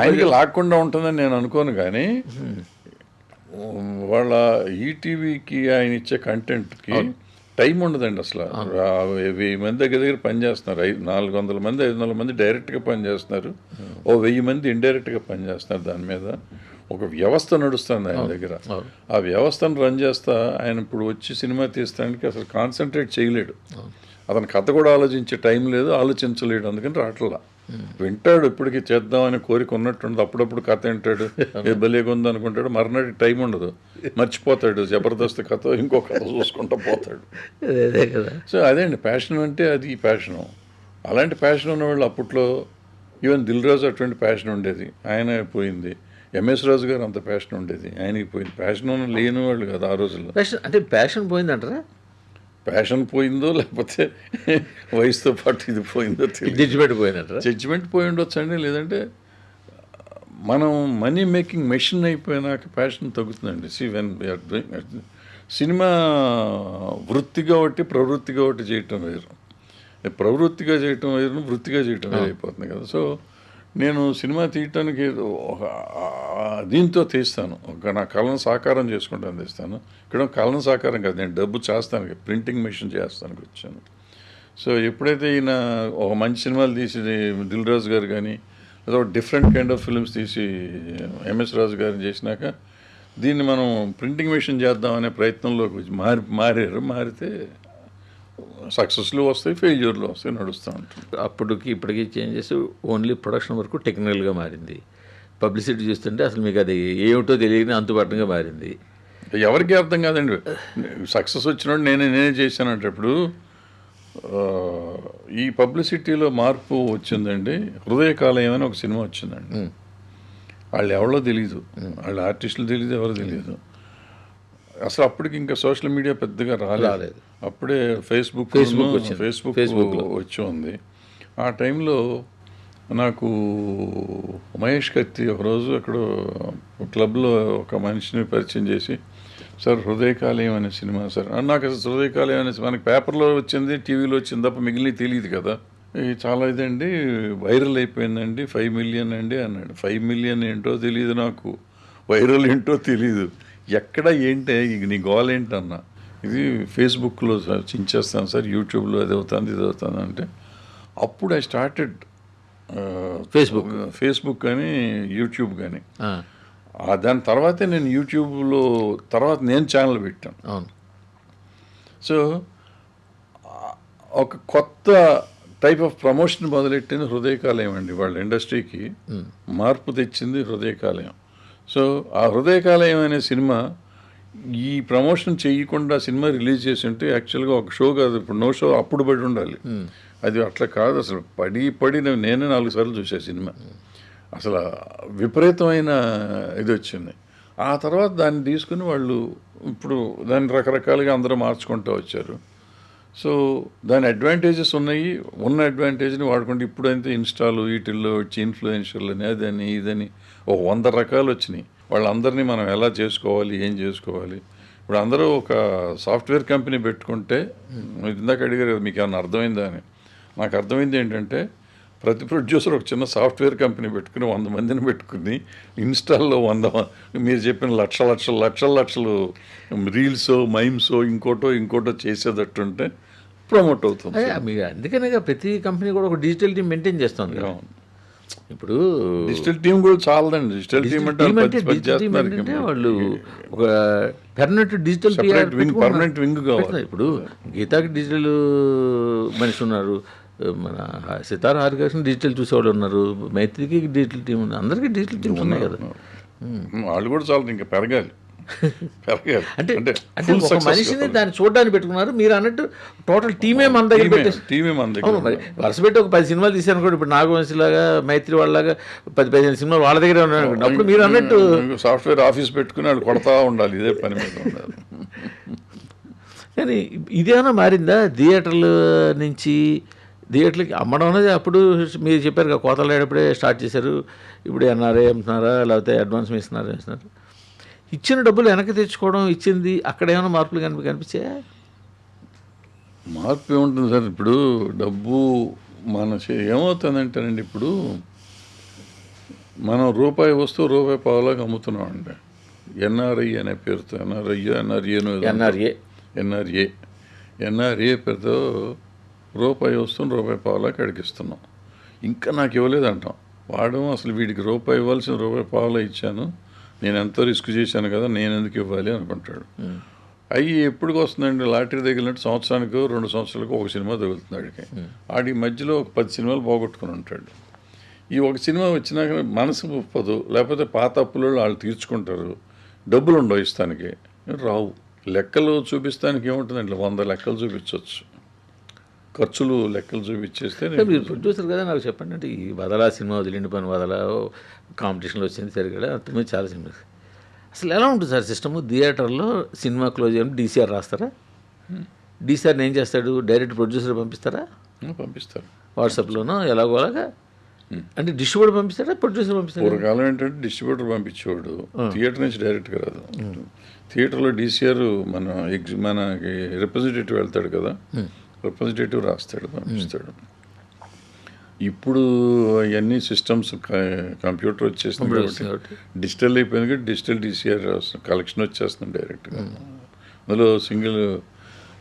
ఆయనకి లాక్కుండా ఉంటుందని నేను అనుకోను, కానీ వాళ్ళ ఈటీవీకి ఆయన ఇచ్చే కంటెంట్కి టైం ఉండదండి అసలు. 1000 మంది దగ్గర పనిచేస్తున్నారు, 400 మంది 500 మంది డైరెక్ట్గా పనిచేస్తున్నారు, 1000 మంది ఇండైరెక్ట్గా పనిచేస్తున్నారు. దాని మీద ఒక వ్యవస్థ నడుస్తుంది ఆయన దగ్గర. ఆ వ్యవస్థను రన్ చేస్తా ఆయన ఇప్పుడు వచ్చి సినిమా తీస్తానికి అసలు కాన్సన్ట్రేట్ చేయలేడు. అతను కథ కూడా ఆలోచించే టైం లేదు, ఆలోచించలేడు, అందుకని రావట్లా. వింటాడు, ఇప్పటికీ చేద్దామని కోరిక ఉన్నట్టుండదు, అప్పుడప్పుడు కథ వింటాడు, ఏ భలేగా ఉంది అనుకుంటాడు, మర్నాటి టైం ఉండదు, మర్చిపోతాడు, జబర్దస్త్ కథ ఇంకో కథ చూసుకుంటూ పోతాడు. సో అదే అండి ప్యాషన్ అంటే, అది ప్యాషను. అలాంటి ప్యాషన్ ఉన్నవాళ్ళు అప్పట్లో ఈవెన్ దిల్ రాజు అటువంటి ప్యాషన్ ఉండేది, ఆయన పోయింది. ఎంఎస్ రాజు గారు అంత ప్యాషన్ ఉండేది, ఆయనకి పోయింది. ప్యాషన్ లేని వాళ్ళు కదా ఆ రోజుల్లో. అంటే ప్యాషన్ పోయిందంటారా? ప్యాషన్ పోయిందో లేకపోతే వయసుతో పాటు ఇది పోయిందో తెలియదు. జడ్జిమెంట్ పోయిందంటారా? జడ్జిమెంట్ పోయి ఉండొచ్చు అండి, లేదంటే మనం మనీ మేకింగ్ మెషిన్ అయిపోయినాక ప్యాషన్ తగ్గుతుందండి. సినిమా వృత్తిగా ఒకటి ప్రవృత్తిగా ఒకటి చేయటం వేరు, ప్రవృత్తిగా చేయటం వేరు, వృత్తిగా చేయటం వేరు అయిపోతుంది కదా. సో నేను సినిమా తీయటానికి దీంతో తీస్తాను, నా కళను సాకారం చేసుకుంటాను తీస్తాను. ఇక్కడ కళను సాకారం కాదు, నేను డబ్బు చేస్తాను, ప్రింటింగ్ మెషిన్ చేస్తానికి వచ్చాను. సో ఎప్పుడైతే ఈయన ఒక మంచి సినిమాలు తీసి దిల్ రాజు గారు కానీ లేదా ఒక డిఫరెంట్ కైండ్ ఆఫ్ ఫిల్మ్స్ తీసి ఎంఎస్ రాజు గారు చేసినాక దీన్ని మనం ప్రింటింగ్ మెషిన్ చేద్దామనే ప్రయత్నంలోకి మారితే సక్సెస్లు వస్తాయి, ఫెయిల్యూర్లు వస్తాయి, నడుస్తూ ఉంటుంది. అప్పటికి ఇప్పటికీ చేంజెస్ ఓన్లీ ప్రొడక్షన్ వరకు టెక్నికల్గా మారింది. పబ్లిసిటీ చూస్తుంటే అసలు మీకు అది ఏమిటో తెలియని అంతుబాటుగా మారింది. ఎవరికి అర్థం కాదండి. సక్సెస్ వచ్చినప్పుడు నేనే చేశానంటే ఇప్పుడు ఈ పబ్లిసిటీలో మార్పు వచ్చిందండి. హృదయకాలయం అని ఒక సినిమా వచ్చిందండి, వాళ్ళు ఎవరో తెలీదు, వాళ్ళ ఆర్టిస్టులు తెలీదు, ఎవరో తెలియదు అసలు. అప్పటికి ఇంకా సోషల్ మీడియా పెద్దగా రాలేదు, అప్పుడే ఫేస్బుక్ వచ్చి ఉంది. ఆ టైంలో నాకు మహేష్ కత్తి ఒకరోజు అక్కడ క్లబ్లో ఒక మనిషిని పరిచయం చేసి, సార్ హృదయకాలయం అనే సినిమా సార్. నాకు అసలు హృదయకాలయం అనే మనకి పేపర్లో వచ్చింది, టీవీలో వచ్చింది తప్ప మిగిలినవి తెలియదు కదా. చాలా ఇదండి, వైరల్ అయిపోయిందండి, 5 మిలియన్ అండి అన్నాడు. 5 మిలియన్ ఏంటో తెలియదు నాకు, వైరల్ ఏంటో తెలియదు, ఎక్కడ ఏంటి నీ గోల్ ఏంటన్నా. ఇది ఫేస్బుక్లో చించేస్తాను సార్, యూట్యూబ్లో అది అవుతుంది ఇది అవుతుంది అంటే అప్పుడు ఐ స్టార్టెడ్ ఫేస్బుక్ కానీ యూట్యూబ్ కానీ. దాని తర్వాతే నేను యూట్యూబ్లో తర్వాత నేను ఛానల్ పెట్టాను. సో ఒక కొత్త టైప్ ఆఫ్ ప్రమోషన్ మొదలెట్టింది హృదయకాలయం అండి. వాళ్ళ ఇండస్ట్రీకి మార్పు తెచ్చింది హృదయకాలయం. సో ఆ హృదయకాలయం అనే సినిమా ఈ ప్రమోషన్ చేయకుండా సినిమా రిలీజ్ చేసి ఉంటే యాక్చువల్గా ఒక షో కాదు, ఇప్పుడు నో షో అప్పుడు పడి ఉండాలి. అది అట్లా కాదు, అసలు పడి నేనే 4 సార్లు చూసా సినిమా. అసలు విపరీతమైన ఇది వచ్చింది. ఆ తర్వాత దాన్ని తీసుకుని వాళ్ళు ఇప్పుడు దాన్ని రకరకాలుగా అందరూ మార్చుకుంటూ వచ్చారు. సో దాని అడ్వాంటేజెస్ ఉన్నాయి, ఉన్న అడ్వాంటేజ్ని వాడుకుంటే ఇప్పుడైతే ఇన్స్టాలు వీటిల్లో వచ్చి ఇన్ఫ్లుయెన్షర్లు అని అదని ఇదని ఒక 100 రకాలు వచ్చినాయి. వాళ్ళందరినీ మనం ఎలా చేసుకోవాలి, ఏం చేసుకోవాలి. ఇప్పుడు అందరూ ఒక సాఫ్ట్వేర్ కంపెనీ పెట్టుకుంటే, ఇందాక అడిగారు కదా మీకు ఏమన్నా అర్థమైందా అని. నాకు అర్థమైంది ఏంటంటే ప్రతి ప్రొడ్యూసర్ ఒక చిన్న సాఫ్ట్వేర్ కంపెనీ పెట్టుకుని 100 మందిని పెట్టుకుని ఇన్స్టాల్లో 100 మీరు చెప్పిన లక్షలు రీల్సో మైమ్సో ఇంకోటో చేసేటట్టుంటే ప్రమోట్ అవుతుంది. మీరు అందుకనే ప్రతి కంపెనీ కూడా ఒక డిజిటల్ టీం మెయింటైన్ చేస్తుంది. ఇప్పుడు డిజిటల్ టీం కూడా చాలదండి. డిజిటల్ టీం అంటే వాళ్ళు ఒక పర్మనెంట్ డిజిటల్ పర్మనెంట్ వింగ్ కావాలి. ఇప్పుడు గీతాకి డిజిటల్ మనిషి ఉన్నారు, మన సితార హారికృష్ణ డిజిటల్ చూసేవాళ్ళు ఉన్నారు, మైత్రికి డిజిటల్ టీం ఉంది, అందరికీ డిజిటల్ టీమ్స్ ఉన్నాయి కదా. వాళ్ళు కూడా చాలు, ఇంకా పెరగాలి. అంటే ఒక మనిషిని దాన్ని చూడడానికి పెట్టుకున్నారు. మీరు అన్నట్టు టోటల్ టీమే మన దగ్గర మరి వరుస పెట్టి ఒక 10 సినిమాలు తీశాను కూడా. ఇప్పుడు నాగవంశిలాగా మైత్రి వాళ్ళలాగా 10-15 సినిమాలు వాళ్ళ దగ్గర ఉన్నాయి. అప్పుడు మీరు అన్నట్టు సాఫ్ట్వేర్ ఆఫీస్ పెట్టుకుని వాళ్ళు కొడతా ఉండాలి, ఇదే పని మీద ఉండాలి. కానీ ఇదేమైనా మారిందా? థియేటర్లకి అమ్మడం అనేది అప్పుడు మీరు చెప్పారు కదా, కోతలు లేనప్పుడే స్టార్ట్ చేశారు. ఇప్పుడు ఎన్ఆర్ఐ అమ్ముతున్నారా, లేకపోతే అడ్వాన్స్ ఇస్తున్నారు. ఇచ్చిన డబ్బులు వెనక్కి తెచ్చుకోవడం, ఇచ్చింది అక్కడ ఏమైనా మార్పులు కనిపించాయా? మార్పు ఏముంటుంది సార్? ఇప్పుడు డబ్బు ఏమవుతుందంటేనండి, ఇప్పుడు మనం రూపాయి వస్తువు రూపాయి పావులాగా అమ్ముతున్నామండి. ఎన్ఆర్ఐ అనే పేరుతో, ఎన్ఆర్ఏ పేరుతో రూపాయి వస్తువుని రూపాయి పావులాగా అడిగిస్తున్నాం. ఇంకా నాకు ఇవ్వలేదు అంటాం. వాడు అసలు వీడికి రూపాయి ఇవ్వాల్సిన రూపాయి పావులా ఇచ్చాను, నేను ఎంతో రిస్క్ చేశాను కదా, నేను ఎందుకు ఇవ్వాలి అనుకుంటాడు. అవి ఎప్పటికి వస్తుందండి? లాటరీ తగిలినట్టు సంవత్సరానికి 2 సంవత్సరాలకు ఒక సినిమా తగులుతుంది ఆడికి. ఆడి మధ్యలో ఒక 10 సినిమాలు పోగొట్టుకుని ఉంటాడు. ఈ ఒక సినిమా వచ్చినాక మనసు ఒప్పదు, లేకపోతే పాత అప్పులు వాళ్ళు తీర్చుకుంటారు, డబ్బులు ఉండవు ఇస్తానికి, రావు. లెక్కలు చూపిస్తానికి ఏముంటుందండి? 100 లెక్కలు చూపించవచ్చు, ఖర్చులు లెక్కలు చూపించేస్తే. మీరు ప్రొడ్యూసర్ కదా, నాకు చెప్పండి. అంటే ఈ వదలా సినిమా వదిలిండి పని వదలా కాంపిటీషన్లో వచ్చింది సరిగడా, అంతమంది చాలా సినిమా. అసలు ఎలా ఉంటుంది సార్ సిస్టము? థియేటర్లో సినిమా క్లోజ్ చేయడం డీసీఆర్ రాస్తారా? డీసీఆర్ని ఏం చేస్తాడు? డైరెక్ట్ ప్రొడ్యూసర్ పంపిస్తారా? పంపిస్తారు వాట్సాప్లోనో ఎలాగోలాగా. అంటే డిస్ట్రిబ్యూటర్ పంపిస్తాడా, ప్రొడ్యూసర్ పంపిస్తాడా? పూర్వకాలం ఏంటంటే డిస్ట్రిబ్యూటర్ పంపించేవాడు, థియేటర్ నుంచి డైరెక్ట్గా రాదు. థియేటర్లో డీసీఆర్ మనకి రిప్రజెంటేటివ్ వెళ్తాడు కదా, రిప్రజెంటేటివ్ రాస్తాడు, పంపిస్తాడు. ఇప్పుడు అవన్నీ సిస్టమ్స్ కంప్యూటర్ వచ్చేసింది కాబట్టి డిజిటల్ అయిపోయింది కాబట్టి డిజిటల్ డీసీఆర్ కలెక్షన్ వచ్చేస్తుంది డైరెక్ట్గా. అందులో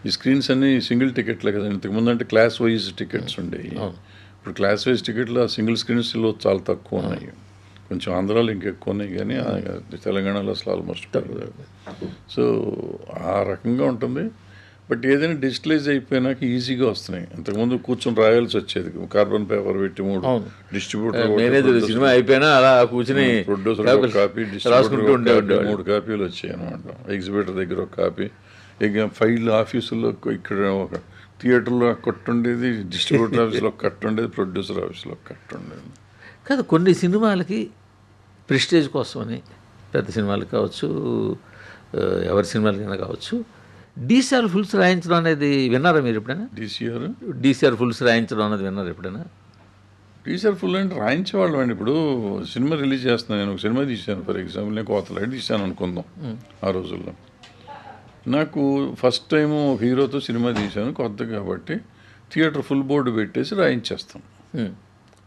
ఈ స్క్రీన్స్ అన్నీ సింగిల్ టికెట్లే కదా. ఇంతకుముందు అంటే క్లాస్ వైజ్ టికెట్స్ ఉండేవి. ఇప్పుడు క్లాస్ వైజ్ టికెట్లు ఆ సింగిల్ స్క్రీన్స్లో చాలా తక్కువ ఉన్నాయి. కొంచెం ఆంధ్రాలో ఇంకెక్కువ ఉన్నాయి, కానీ తెలంగాణలో అసలు ఆల్మోస్ట్ తక్కువ. సో ఆ రకంగా ఉంటుంది. బట్ ఏదైనా డిజిటలైజ్ అయిపోయినాక ఈజీగా వస్తున్నాయి. ఇంతకుముందు కూర్చొని రాయాల్సి వచ్చేది, కార్బన్ పేపర్ పెట్టి 3 డిస్ట్రిబ్యూటర్ సినిమా అయిపోయినా అలా కూర్చుని ప్రొడ్యూసర్ ఒక కాపీ, డిస్ట్రిబ్యూటర్ 3 కాపీలు వచ్చాయి అనమాట. ఎగ్జిబిటర్ దగ్గర ఒక కాపీ, ఇక ఫైల్ ఆఫీసుల్లో ఇక్కడ ఒక థియేటర్లో కట్టు ఉండేది, డిస్ట్రిబ్యూటర్ ఆఫీస్లో కట్టు ఉండేది, ప్రొడ్యూసర్ ఆఫీస్లో కట్టు ఉండేది. కాదు, కొన్ని సినిమాలకి ప్రెస్టేజ్ కోసమని, పెద్ద సినిమాలు కావచ్చు, ఎవరి సినిమాలకైనా కావచ్చు, డీసీఆర్ ఫుల్స్ రాయించడం అనేది విన్నారా మీరు ఎప్పుడైనా? డీసీఆర్ ఫుల్స్ రాయించడం అనేది విన్నారా ఎప్పుడైనా? డీసీఆర్ ఫుల్ అంటే రాయించేవాళ్ళం అండి. ఇప్పుడు సినిమా రిలీజ్ చేస్తున్నాను, నేను ఒక సినిమా తీశాను ఫర్ ఎగ్జాంపుల్, నేను కోతలాడి తీశాను అనుకుందాం. ఆ రోజుల్లో నాకు ఫస్ట్ టైము ఒక హీరోతో సినిమా తీశాను, కొత్త కాబట్టి థియేటర్ ఫుల్ బోర్డు పెట్టేసి రాయించేస్తాం.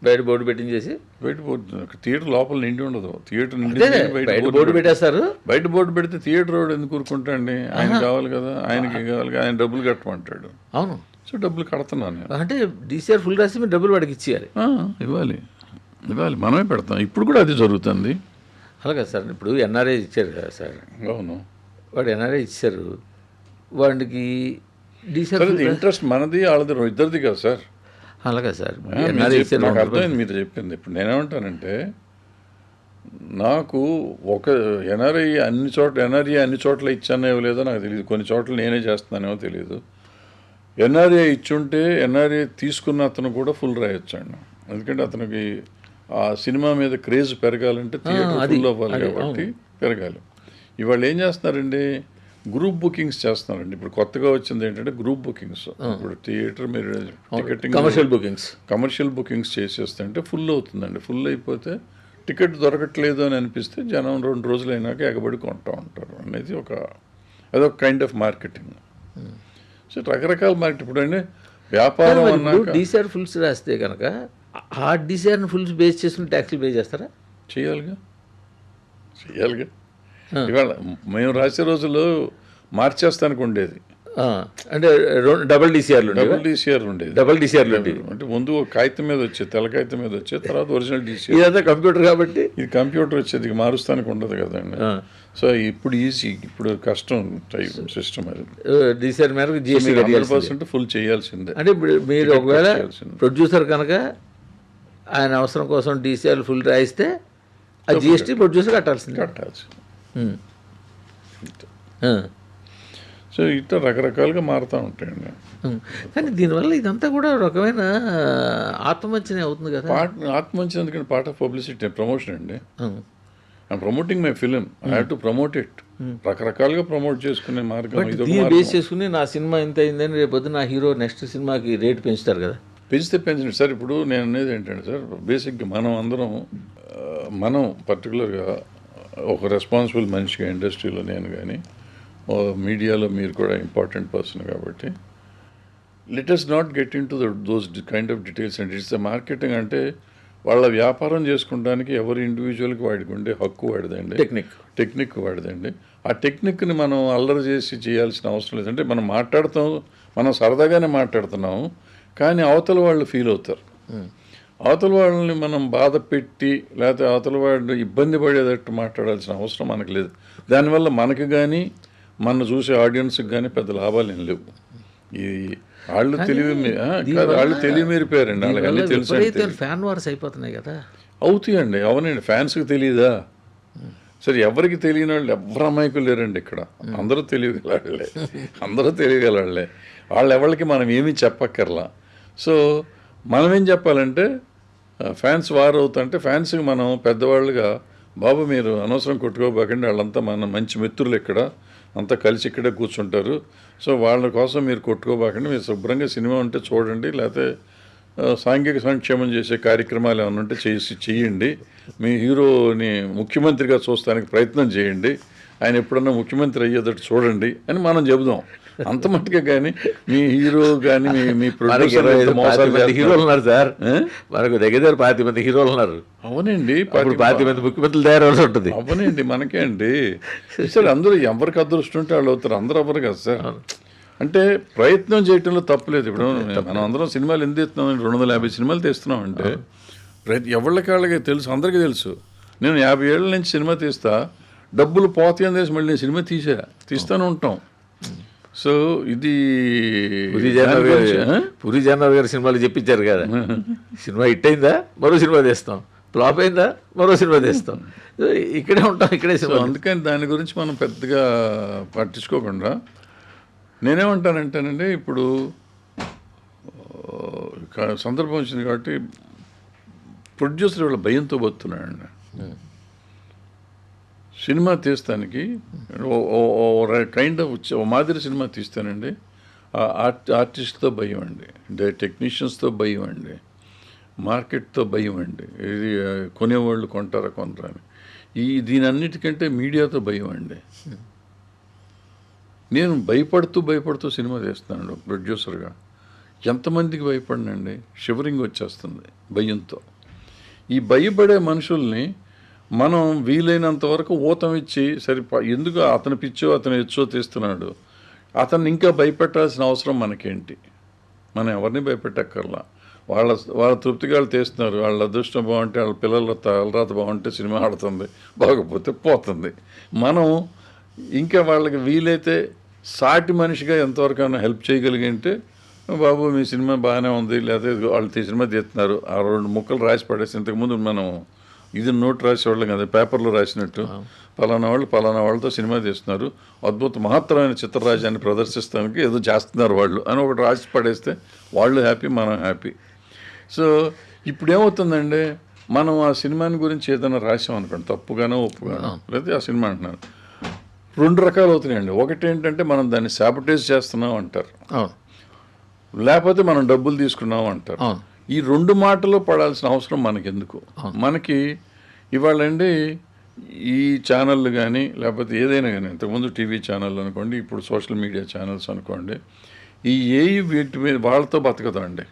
బయట బోర్డు పెట్టించేసి, బయట బోర్డు థియేటర్ లోపల నిండి ఉండదు, థియేటర్ నిండి బయట బోర్డు పెట్టేస్తారు. బయట బోర్డు పెడితే థియేటర్ వాడు ఎందుకు ఊరుకుంటాండి? ఆయన కావాలి కదా, ఆయనకి కావాలి కదా, ఆయన డబ్బులు కట్టమంటాడు. అవును, సో డబ్బులు కడుతున్నాను. అంటే డీసీఆర్ ఫుల్ రాసి మీరు డబ్బులు వాడికి ఇచ్చేయాలి. ఇవ్వాలి, మనమే పెడతాం. ఇప్పుడు కూడా అది జరుగుతుంది. అలాగే సార్, ఇప్పుడు ఎన్ఆర్ఐ ఇచ్చారు కదా సార్. అవును, వాడు ఎన్ఆర్ఐ ఇచ్చారు, వాడికి డీసీఆర్ ఇంట్రెస్ట్ మనది వాళ్ళది ఇద్దరిది కదా సార్. అలాగే సార్, నాకు అర్థమైంది మీరు చెప్పింది. ఇప్పుడు నేనేమంటానంటే, నాకు ఒక ఎన్ఆర్ఐ అన్ని చోట్ల ఇచ్చానో లేదో నాకు తెలియదు, కొన్ని చోట్ల నేనే చేస్తున్నానేమో తెలియదు. ఎన్ఆర్ఐ ఇచ్చుంటే ఎన్ఆర్ఐ తీసుకున్న అతను కూడా ఫుల్ రాయొచ్చండి. ఎందుకంటే అతనికి ఆ సినిమా మీద క్రేజ్ పెరగాలంటే థియేటర్ ఫుల్ అవ్వాలి కాబట్టి పెరగాలి. ఇవాళ ఏం చేస్తున్నారండి, గ్రూప్ బుకింగ్స్ చేస్తున్నారండి. ఇప్పుడు కొత్తగా వచ్చింది ఏంటంటే గ్రూప్ బుకింగ్స్. ఇప్పుడు థియేటర్ మీరు టికెటింగ్ కమర్షియల్ బుకింగ్స్ చేసేస్తుంటే ఫుల్ అవుతుందండి. ఫుల్ అయిపోతే టికెట్ దొరకట్లేదు అని అనిపిస్తే జనం 2 రోజులు అయినాక ఎగబడి కొంటూ ఉంటారు అనేది అదొక కైండ్ ఆఫ్ మార్కెటింగ్. సో రకరకాల మార్కెట్. ఇప్పుడు అండి వ్యాపారం అన్నాక డీసీఆర్ ఫుల్స్ రాస్తే కనుక ఆ డీసీఆర్ని ఫుల్స్ బేస్ చేసుకుని ట్యాక్సీలు పే చేస్తారా? చేయాలిగా. ఇవాళ మేము రాసే రోజుల్లో మార్చేస్తానికి ఉండేది, అంటే డబుల్ డీసీఆర్ ఉండేది. అంటే ముందు ఒక కాగితం మీద వచ్చేది, తెల్ల కాగితం మీద వచ్చేది, తర్వాత ఒరిజినల్ డీసీఆర్. ఇదంతా కంప్యూటర్ కాబట్టి ఇది కంప్యూటర్ వచ్చేది, మారుస్తానికి ఉండదు కదండి. సో ఇప్పుడు ఈజీ, ఇప్పుడు కష్టం సిస్టమ్ అది. డీసీఆర్ మేరకు జీఎస్టీ 100% ఫుల్ చేయాల్సిందే. అంటే మీరు ఒకవేళ ప్రొడ్యూసర్ కనుక ఆయన అవసరం కోసం డీసీఆర్ ఫుల్ రాయిస్తే ఆ జీఎస్టీ ప్రొడ్యూసర్ కట్టాల్సింది. సో ఇట్లా రకరకాలుగా మారుతూ ఉంటాయండి. కానీ దీనివల్ల ఇదంతా కూడా రకమైన ఆత్మవంచనే అవుతుంది కదా. ఆత్మవంచన ఎందుకంటే పార్ట్ ఆఫ్ పబ్లిసిటీ, ప్రమోషన్ అండి. I'm promoting my film, I have to promote it. రకరకాలుగా ప్రమోట్ చేసుకునే మార్గం బేస్ చేసుకుని నా సినిమా ఇంత అయిందని రేపొద్దు నా హీరో నెక్స్ట్ సినిమాకి రేట్ పెంచుతారు కదా. పెంచండి సార్. ఇప్పుడు నేను అనేది ఏంటంటే సార్, బేసిక్గా మనం పర్టికులర్గా ఒక రెస్పాన్సిబుల్ మనిషిగా ఇండస్ట్రీలో నేను కానీ, మీడియాలో మీరు కూడా ఇంపార్టెంట్ పర్సన్ కాబట్టి, let us not get in to those kind of details and it's the marketing. అంటే వాళ్ళ వ్యాపారం చేసుకోవడానికి ఎవరి ఇండివిజువల్కి వాడికి ఉండే హక్కు వాడిదండి, టెక్నిక్ వాడిదండి. ఆ టెక్నిక్ని మనం అల్లరి చేసి చేయాల్సిన అవసరం లేదంటే మనం మాట్లాడుతాం, మనం సరదాగానే మాట్లాడుతున్నాము, కానీ అవతల వాళ్ళు ఫీల్ అవుతారు. అవతల వాళ్ళని మనం బాధ పెట్టి లేకపోతే అవతల వాళ్ళు ఇబ్బంది పడేటట్టు మాట్లాడాల్సిన అవసరం మనకు లేదు. దానివల్ల మనకు కానీ మన చూసే ఆడియన్స్కి కానీ పెద్ద లాభాలు ఏం లేవు. ఈ వాళ్ళు తెలివి మీరిపోయారండి, వాళ్ళకి అన్నీ తెలుసు. ఫ్యాన్ వార్స్ అయిపోతున్నాయి కదా. అవుతాయండి, అవునండి. ఫ్యాన్స్కి తెలియదా? సరే, ఎవరికి తెలియని వాళ్ళు ఎవరు అమాయకులు లేరండి ఇక్కడ. అందరూ తెలియగలవాళ్ళే, అందరూ తెలియగలవాళ్ళే. వాళ్ళు ఎవరికి మనం ఏమీ చెప్పక్కర్లా. సో మనం ఏం చెప్పాలంటే ఫ్యాన్స్ వార్ అవుతుంటే ఫ్యాన్స్కి మనం పెద్దవాళ్ళుగా, బాబు మీరు అనవసరం కొట్టుకోబాకండి, వాళ్ళంతా మన మంచి మిత్రులు ఇక్కడ, అంతా కలిసి ఇక్కడే కూర్చుంటారు. సో వాళ్ళ కోసం మీరు కొట్టుకోబాకండి, మీరు శుభ్రంగా సినిమా ఉంటే చూడండి, లేకపోతే సాంఘిక సంక్షేమం చేసే కార్యక్రమాలు ఏమైనా ఉంటే చేయండి. మీ హీరోని ముఖ్యమంత్రిగా చూస్తానికి ప్రయత్నం చేయండి, ఆయన ఎప్పుడన్నా ముఖ్యమంత్రి అయ్యేటట్టు చూడండి అని మనం చెబుదాం. అంత మట్టుగా కానీ మీ హీరో కానీ మీ ప్రొడ్యూసర్ హీరోలు ఉన్నారు సార్, మనకు దగ్గర 50 మంది హీరోలు ఉన్నారు. అవునండి, 50 మంది ముఖ్యమంత్రులు తయారవలసి ఉంటుంది. అవునండి, మనకే అండి. సార్ అందరూ ఎవరికి అదృష్టం ఉంటే వాళ్ళు అవుతారు, అందరూ అవ్వరు కదా సార్. అంటే ప్రయత్నం చేయటంలో తప్పులేదు. ఇప్పుడు మనం అందరం సినిమాలు ఎందుకు తీస్తున్నాం, 250 సినిమాలు తీస్తున్నాం అంటే ఎవరికి వాళ్ళకి తెలుసు, అందరికీ తెలుసు. నేను 50 ఏళ్ళ నుంచి సినిమా తీస్తా, డబ్బులు పోతాయని తెలిసి మళ్ళీ నేను సినిమా తీస్తూనే ఉంటాం. సో ఇది పూరి జగన్నాథ్ గారి సినిమాలు చెప్పించారు కదా, సినిమా హిట్ అయిందా మరో సినిమా తీస్తాం, ఫ్లాప్ అయిందా మరో సినిమా తీస్తాం, ఇక్కడే ఉంటాం, ఇక్కడే సినిమా. అందుకని దాని గురించి మనం పెద్దగా పట్టించుకోకుండా నేనేమంటానంటేనండి, ఇప్పుడు సందర్భం వచ్చింది కాబట్టి ప్రొడ్యూసర్ వాళ్ళ భయంతో బతున్నాడండి. సినిమా తీస్తానికి కైండ్ ఆఫ్ ఓ మాదిరి సినిమా తీస్తానండి, ఆర్టిస్ట్తో భయం అండి, టెక్నీషియన్స్తో భయం అండి, మార్కెట్తో భయం అండి, ఇది కొనేవాళ్ళు కొంటారా కొనరా అని. దీని అన్నిటికంటే మీడియాతో భయం అండి. నేను భయపడుతూ సినిమా తీస్తున్నాను ప్రొడ్యూసర్గా. ఎంతమందికి భయపడినండి, షివరింగ్ వచ్చేస్తుంది భయంతో. ఈ భయపడే మనుషుల్ని మనం వీలైనంత వరకు ఊతం ఇచ్చి ఎందుకు అతను పిచ్చో అతను ఎచ్చో తీస్తున్నాడు, అతన్ని ఇంకా భయపెట్టాల్సిన అవసరం మనకేంటి? మనం ఎవరిని భయపెట్టక్కర్లా. వాళ్ళ తృప్తిగా వాళ్ళు తీస్తున్నారు, వాళ్ళ అదృష్టం బాగుంటే, వాళ్ళ పిల్లల తలరాత బాగుంటే సినిమా ఆడుతుంది, బాగపోతే పోతుంది. మనం ఇంకా వాళ్ళకి వీలైతే సాటి మనిషిగా ఎంతవరకైనా హెల్ప్ చేయగలిగింటే, బాబు మీ సినిమా బాగానే ఉంది, లేకపోతే వాళ్ళు సినిమా తీస్తున్నారు, ఆ 2 ముక్కలు రాసి పడేసి, ఇంతకుముందు మనం ఇది నోట్ రాసేవాళ్ళం కదా, పేపర్లో రాసినట్టు, పలానా వాళ్ళతో సినిమా తీస్తున్నారు, అద్భుత మహత్తరమైన చిత్రరాజ్యాన్ని ప్రదర్శిస్తానికి ఏదో చేస్తున్నారు వాళ్ళు అని ఒకటి రాసి పడేస్తే వాళ్ళు హ్యాపీ, మనం హ్యాపీ. సో ఇప్పుడు ఏమవుతుందంటే, మనం ఆ సినిమాని గురించి ఏదైనా రాసామనుకోండి, తప్పుగానో ఒప్పుగానో, లేకపోతే ఆ సినిమా అంటున్నారు, 2 రకాలు అవుతున్నాయండి. ఒకటి ఏంటంటే మనం దాన్ని సాబటేజ్ చేస్తున్నాం అంటారు, లేకపోతే మనం డబ్బులు తీసుకున్నాం అంటారు. ఈ 2 మాటలు పడాల్సిన అవసరం మనకెందుకు? మనకి ఇవాళ అండి ఈ ఛానళ్ళు కానీ లేకపోతే ఏదైనా కానీ, ఇంతకుముందు టీవీ ఛానళ్ళు అనుకోండి, ఇప్పుడు సోషల్ మీడియా ఛానల్స్ అనుకోండి, వీటి మీద వాళ్ళతో బతకదు అండి.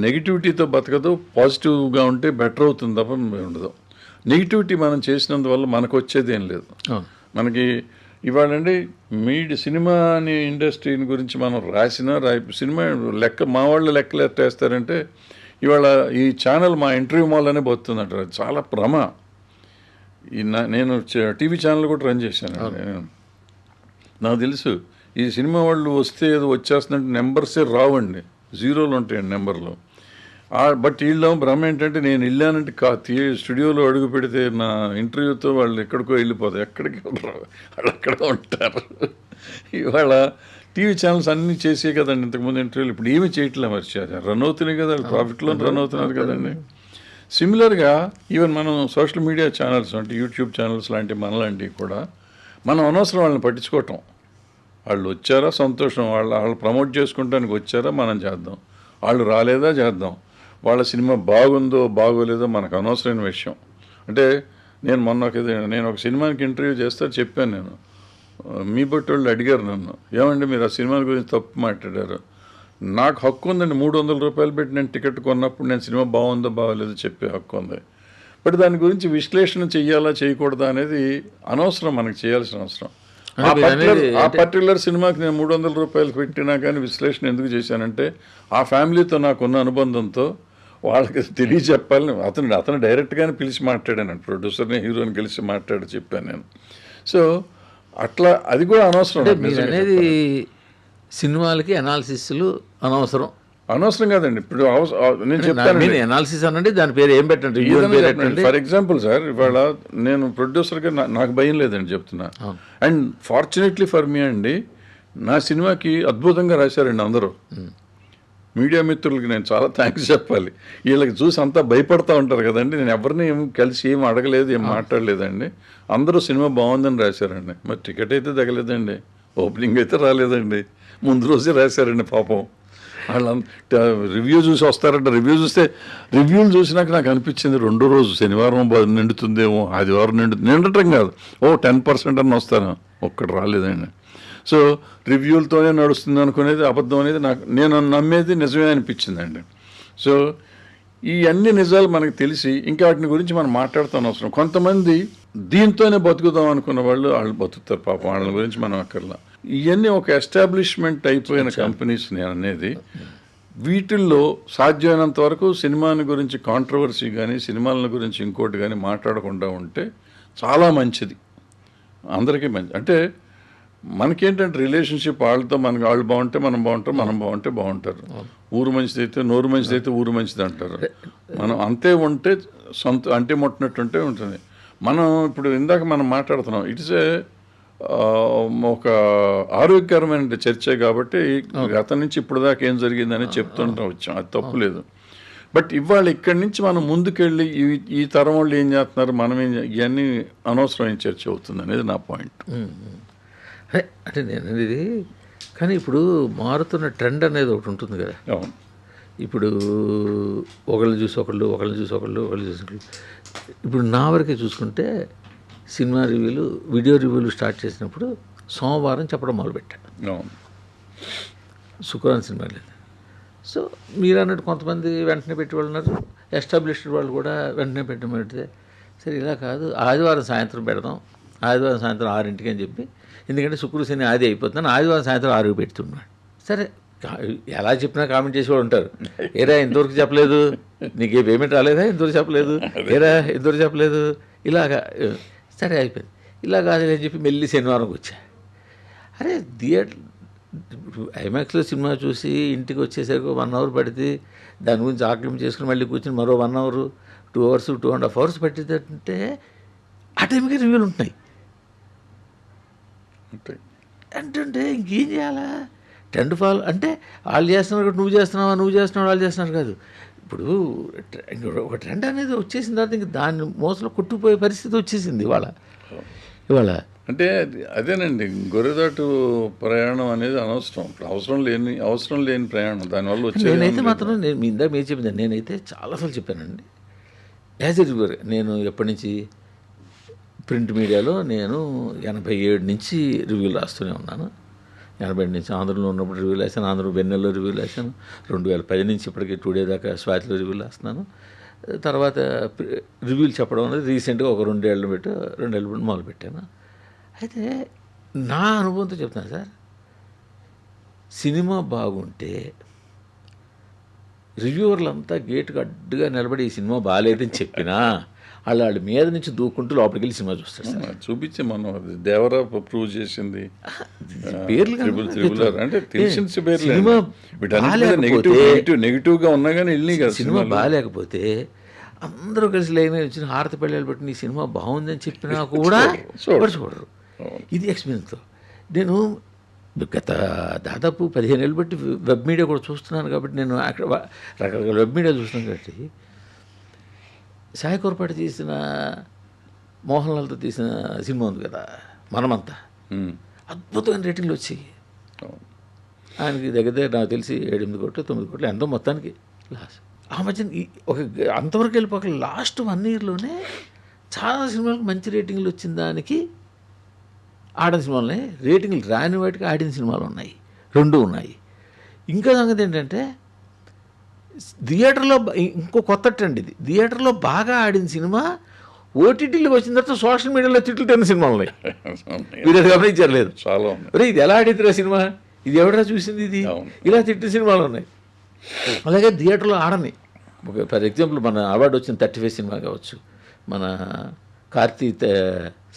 నెగిటివిటీతో బతకదు, పాజిటివ్గా ఉంటే బెటర్ అవుతుంది తప్ప ఉండదు. నెగిటివిటీ మనం చేసినందువల్ల మనకు వచ్చేది ఏం లేదు. మనకి ఇవాళండి సినిమాని ఇండస్ట్రీని గురించి మనం సినిమా మా వాళ్ళు లెక్కలు ఎట్టేస్తారంటే, ఇవాళ ఈ ఛానల్ మా ఇంటర్వ్యూ మాల్లోనే పోతుందంటారు. అది చాలా భ్రమ. నేను టీవీ ఛానల్ కూడా రన్ చేశాను. నాకు తెలుసు ఈ సినిమా వాళ్ళు వస్తే ఏదో వచ్చేస్తుందంటే నెంబర్సే రావండి, 0లు ఉంటాయండి నెంబర్లు. బట్ వీళ్ళు భ్రమ ఏంటంటే, నేను వెళ్ళానంటే స్టూడియోలో అడుగు పెడితే నా ఇంటర్వ్యూతో వాళ్ళు ఎక్కడికో వెళ్ళిపోతారు, ఎక్కడికి వాళ్ళు అక్కడ ఉంటారు. ఇవాళ టీవీ ఛానల్స్ అన్నీ చేసే కదండి ఇంతకుముందు ఇంటర్వ్యూలు, ఇప్పుడు ఏమీ చేయట్లే, మరి రన్ అవుతున్నాయి కదా, వాళ్ళు ప్రాఫిట్లో రన్ అవుతున్నారు కదండి. సిమిలర్గా ఈవెన్ మనం సోషల్ మీడియా ఛానల్స్ అంటే యూట్యూబ్ ఛానల్స్ లాంటి మనలాంటివి కూడా మనం అనవసరం వాళ్ళని పట్టించుకోవటం. వాళ్ళు వచ్చారా సంతోషం, వాళ్ళు ప్రమోట్ చేసుకుంటానికి వచ్చారా మనం చేద్దాం, వాళ్ళు రాలేదా చేద్దాం, వాళ్ళ సినిమా బాగుందో బాగోలేదో మనకు అనవసరమైన విషయం. అంటే నేను ఒక సినిమాకి ఇంటర్వ్యూ చేస్తే చెప్పాను, నేను మీ బట్టి వాళ్ళు అడిగారు నన్ను, ఏమండి మీరు ఆ సినిమా గురించి తప్పు మాట్లాడారు, నాకు హక్కు ఉందండి. 300 రూపాయలు పెట్టి నేను టికెట్ కొన్నప్పుడు నేను సినిమా బాగుందో బాగోలేదో చెప్పే హక్కు ఉంది. బట్ దాని గురించి విశ్లేషణ చెయ్యాలా చేయకూడదా అనేది అనవసరం, మనకు చేయాల్సిన అవసరం. ఆ పర్టికులర్ సినిమాకి నేను 300 రూపాయలు పెట్టినా కానీ విశ్లేషణ ఎందుకు చేశానంటే ఆ ఫ్యామిలీతో నాకున్న అనుబంధంతో వాళ్ళకి తెలియచెప్పాలని అతను డైరెక్ట్గానే పిలిచి మాట్లాడాను, ప్రొడ్యూసర్ని హీరోని కలిసి మాట్లాడి చెప్పాను నేను. సో అట్లా అది కూడా అనవసరం అనేది. సినిమాలకి అనాలిసిస్లు అనవసరం కాదండి. ఇప్పుడు నేను చెప్తాను అనాలిసిస్ అనండి, దాని పేరు ఏం పెట్టండి. ఫర్ ఎగ్జాంపుల్ సార్, ఇవాళ నేను ప్రొడ్యూసర్గా నాకు భయం లేదండి చెప్తున్నా. అండ్ ఫార్చునేట్లీ ఫర్ మీ అండి, నా సినిమాకి అద్భుతంగా రాశారండి అందరూ. మీడియా మిత్రులకి నేను చాలా థ్యాంక్స్ చెప్పాలి. వీళ్ళకి చూసి అంతా భయపడతా ఉంటారు కదండి. నేను ఎవరిని ఏం కలిసి ఏం అడగలేదు, ఏం మాట్లాడలేదండి. అందరూ సినిమా బాగుందని రాశారండి. మరి టికెట్ అయితే తగలేదండి, ఓపెనింగ్ అయితే రాలేదండి, ముందు రోజే రాశారండి పాపం. వాళ్ళ రివ్యూ చూసి వస్తారంట. రివ్యూలు చూసినాక నాకు అనిపించింది రెండో రోజు శనివారం నిండుతుందేమో, ఆదివారం నిండటం కాదు, 10% అని వస్తాను, ఒక్కటి రాలేదండి. సో రివ్యూలతోనే నడుస్తుంది అనుకునేది అబద్ధం అనేది నేను నమ్మేది నిజమే అనిపించిందండి. సో ఈ అన్ని నిజాలు మనకు తెలిసి ఇంకా వాటిని గురించి మనం మాట్లాడుతాం అవసరం. కొంతమంది దీంతోనే బతుకుదాం అనుకున్న వాళ్ళు బతుకుతారు పాపం, వాళ్ళ గురించి మనం అక్కర్లా. ఇవన్నీ ఒక ఎస్టాబ్లిష్మెంట్ అయిపోయిన కంపెనీస్ అనేది. వీటిల్లో సాధ్యమైనంత వరకు సినిమాని గురించి కాంట్రవర్సీ కానీ సినిమాల గురించి ఇంకోటి కానీ మాట్లాడకుండా ఉంటే చాలా మంచిది, అందరికీ మంచి. అంటే మనకేంటంటే రిలేషన్షిప్ వాళ్ళతో, మనకి వాళ్ళు బాగుంటే మనం బాగుంటాం, మనం బాగుంటే బాగుంటారు. ఊరు మంచిదైతే నోరు మంచిదైతే ఊరు మంచిది అంటారు. మనం అంతే ఉంటే అంటే ముట్టినట్టుంటే ఉంటుంది. మనం ఇప్పుడు ఇందాక మనం మాట్లాడుతున్నాం, ఇట్స్ ఒక ఆరోగ్యకరమైన చర్చే కాబట్టి గతం నుంచి ఇప్పుడు దాకా ఏం జరిగిందని చెప్తుంటా వచ్చాం, అది తప్పులేదు. బట్ ఇవాళ ఇక్కడి నుంచి మనం ముందుకెళ్ళి ఈ తరం వాళ్ళు ఏం చేస్తున్నారు, మనం ఇవన్నీ అనవసరమైన చర్చ అవుతుంది అనేది నా పాయింట్. అంటే నేను అనేది, కానీ ఇప్పుడు మారుతున్న ట్రెండ్ అనేది ఒకటి ఉంటుంది కదా. అవును. ఇప్పుడు ఒకళ్ళు చూసి ఒకళ్ళు ఇప్పుడు నా వరకే చూసుకుంటే సినిమా రివ్యూలు, వీడియో రివ్యూలు స్టార్ట్ చేసినప్పుడు సోమవారం చెప్పడం మొదలుపెట్టాను. అవును. శుక్రవారం సినిమా లేదు. సో మీరు అన్నట్టు కొంతమంది వెంటనే పెట్టి వాళ్ళు ఉన్నారు, ఎస్టాబ్లిష్డ్ వాళ్ళు కూడా వెంటనే పెట్టమంటే, సరే ఇలా కాదు ఆదివారం సాయంత్రం పెడదాం, ఆదివారం సాయంత్రం 6ంటికి అని చెప్పి, ఎందుకంటే శుక్ర శని ఆది అయిపోతున్నాను, ఆదివారం సాయంత్రం 6కి పెడుతున్నాడు. సరే ఎలా చెప్పినా కామెంట్ చేసేవాడు ఉంటారు, ఏరా ఇంతవరకు చెప్పలేదు, నీకు ఏ పేమెంట్ రాలేదా, ఇంతవరకు చెప్పలేదు, ఏరా ఇంతవరకు చెప్పలేదు, ఇలాగా. సరే అయిపోయింది. ఇలా కాదు అని చెప్పి మెల్లి శనివారంకి వచ్చా. అరే థియేటర్ ఐమాక్స్లో సినిమా చూసి ఇంటికి వచ్చేసరికి 1 అవర్ పడితే దాని గురించి ఆక్లిం చేసుకుని మళ్ళీ కూర్చొని మరో 1 అవర్ 2 అవర్స్ 2.5 అవర్స్ పట్టిందంటే ఆ టైంకి రివ్యూలు ఉంటున్నాయి. అంటే ఇంకేం చేయాలా? ట్రెండ్ ఫాలో అంటే వాళ్ళు చేస్తున్నారు కాబట్టి నువ్వు చేస్తున్నావు వాళ్ళు చేస్తున్నారు కాదు. ఇప్పుడు ఒక ట్రెండ్ అనేది వచ్చేసిన తర్వాత ఇంక దాన్ని మోసలో కొట్టుకుపోయే పరిస్థితి వచ్చేసింది ఇవాళ. అంటే అదేనండి, గొర్రెదాటు ప్రయాణం అనేది అనవసరం. అవసరం లేని ప్రయాణం, దానివల్ల వచ్చే. నేనైతే మాత్రం ఇందాక మీరు చెప్పింది, నేనైతే చాలాసార్లు చెప్పానండి. యాజ్ ఎ రివ్యూర్ నేను ఎప్పటి నుంచి ప్రింట్ మీడియాలో నేను 87 నుంచి రివ్యూలు రాస్తూనే ఉన్నాను. 87 నుంచి ఆంధ్రలో ఉన్నప్పుడు రివ్యూలు రాశాను, ఆంధ్ర వెన్నెల్లో రివ్యూలు రాశాను. 2010 నుంచి ఇప్పటికీ టుడే దాకా స్వాతిలో రివ్యూలు రాస్తున్నాను. తర్వాత రివ్యూలు చెప్పడం అనేది రీసెంట్గా ఒక 2 ఏళ్ళు మొదలుపెట్టాను. అయితే నా అనుభవంతో చెప్తాను సార్, సినిమా బాగుంటే రివ్యూవర్లంతా గేటుకు అడ్డుగా నిలబడి ఈ సినిమా బాగాలేదని చెప్పినా వాళ్ళ మీద నుంచి దూకుంటూ లోపలికి వెళ్ళి సినిమా చూస్తారు సార్. చూపించి మనం దేవరా ప్రూవ్ చేసింది పేర్లు అంటే తెలిసిన సినిమా నెగిటివ్ గా ఉన్నా కానీ వెళ్ళి కదా. సినిమా బాగాలేకపోతే అందరూ కలిసి లైన్ వచ్చిన హారతి పల్లెలు పెట్టి నీ సినిమా బాగుందని చెప్పినా కూడా చూడరు. ఇది ఎక్స్పీరియన్స్తో నేను గత దాదాపు 15 ఏళ్ళు బట్టి వెబ్ మీడియా కూడా చూస్తున్నాను కాబట్టి నేను అక్కడ రకరకాల వెబ్ మీడియా చూస్తున్నాను కాబట్టి సాయి కోరపాటి తీసిన మోహన్ లాల్తో తీసిన సినిమా ఉంది కదా మనమంతా, అద్భుతమైన రేటింగ్లు వచ్చాయి. ఆయనకి దగ్గర నాకు తెలిసి 7-8 కోట్లు 9 కోట్లు ఎంతో మొత్తానికి లాస్ట్. ఆ మధ్యన ఒక అంతవరకు వెళ్ళిపోక లాస్ట్ 1 ఇయర్లోనే చాలా సినిమాలకు మంచి రేటింగ్లు వచ్చిన దానికి ఆడిన సినిమాలనే, రేటింగ్లు రాని వాటికి ఆడిన సినిమాలు ఉన్నాయి, 2 ఉన్నాయి. ఇంకా సంగతి ఏంటంటే థియేటర్లో ఇంకో కొత్త ట్రెండ్ ఇది. థియేటర్లో బాగా ఆడిన సినిమా ఓటీటీలోకి వచ్చిన తర్వాత సోషల్ మీడియాలో తిట్లు తిన్న సినిమాలు ఉన్నాయి. మీరు అది గమనించలేదు? చాలా ఉన్నాయి. అరే ఇది ఎలా ఆడిద్దిరా సినిమా, ఇది ఎవడరా చూసింది, ఇది ఇలా తిట్టిన సినిమాలు ఉన్నాయి. అలాగే థియేటర్లో ఆడని ఫర్ ఎగ్జాంపుల్ మన అవార్డు వచ్చిన 35 సినిమా కావచ్చు, మన కార్తీక్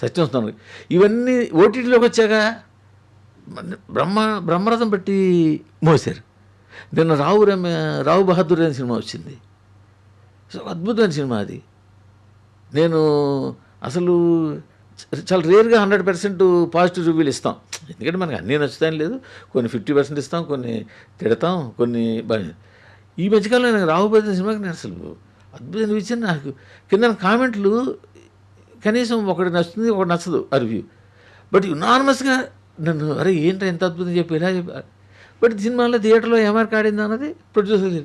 సత్యం, ఇవన్నీ ఓటీటీలోకి వచ్చాక బ్రహ్మరథం పెట్టి మోసారు. నిన్న రావు బహదూర్ అనే సినిమా వచ్చింది. సో అద్భుతమైన సినిమా అది. నేను అసలు చాలా రేర్గా 100% పాజిటివ్ రివ్యూలు ఇస్తాం, ఎందుకంటే మనకు అన్నీ నచ్చుతాయని లేదు. కొన్ని 50% ఇస్తాం, కొన్ని తిడతాం, కొన్ని ఈ మధ్యకాలంలో నాకు రావు బహదూర్ సినిమాకి నేను అసలు అద్భుతం ఇచ్చాను. నాకు కింద కామెంట్లు కనీసం ఒకటి నచ్చుతుంది, ఒకటి నచ్చదు ఆ రివ్యూ. బట్ యునార్మస్గా నన్ను అరే ఏంటో ఎంత అద్భుతం చెప్పి ఇలా చెప్పి. బట్ సినిమాలో థియేటర్లో ఏమార్క్ ఆడింది అన్నది ప్రొడ్యూసర్.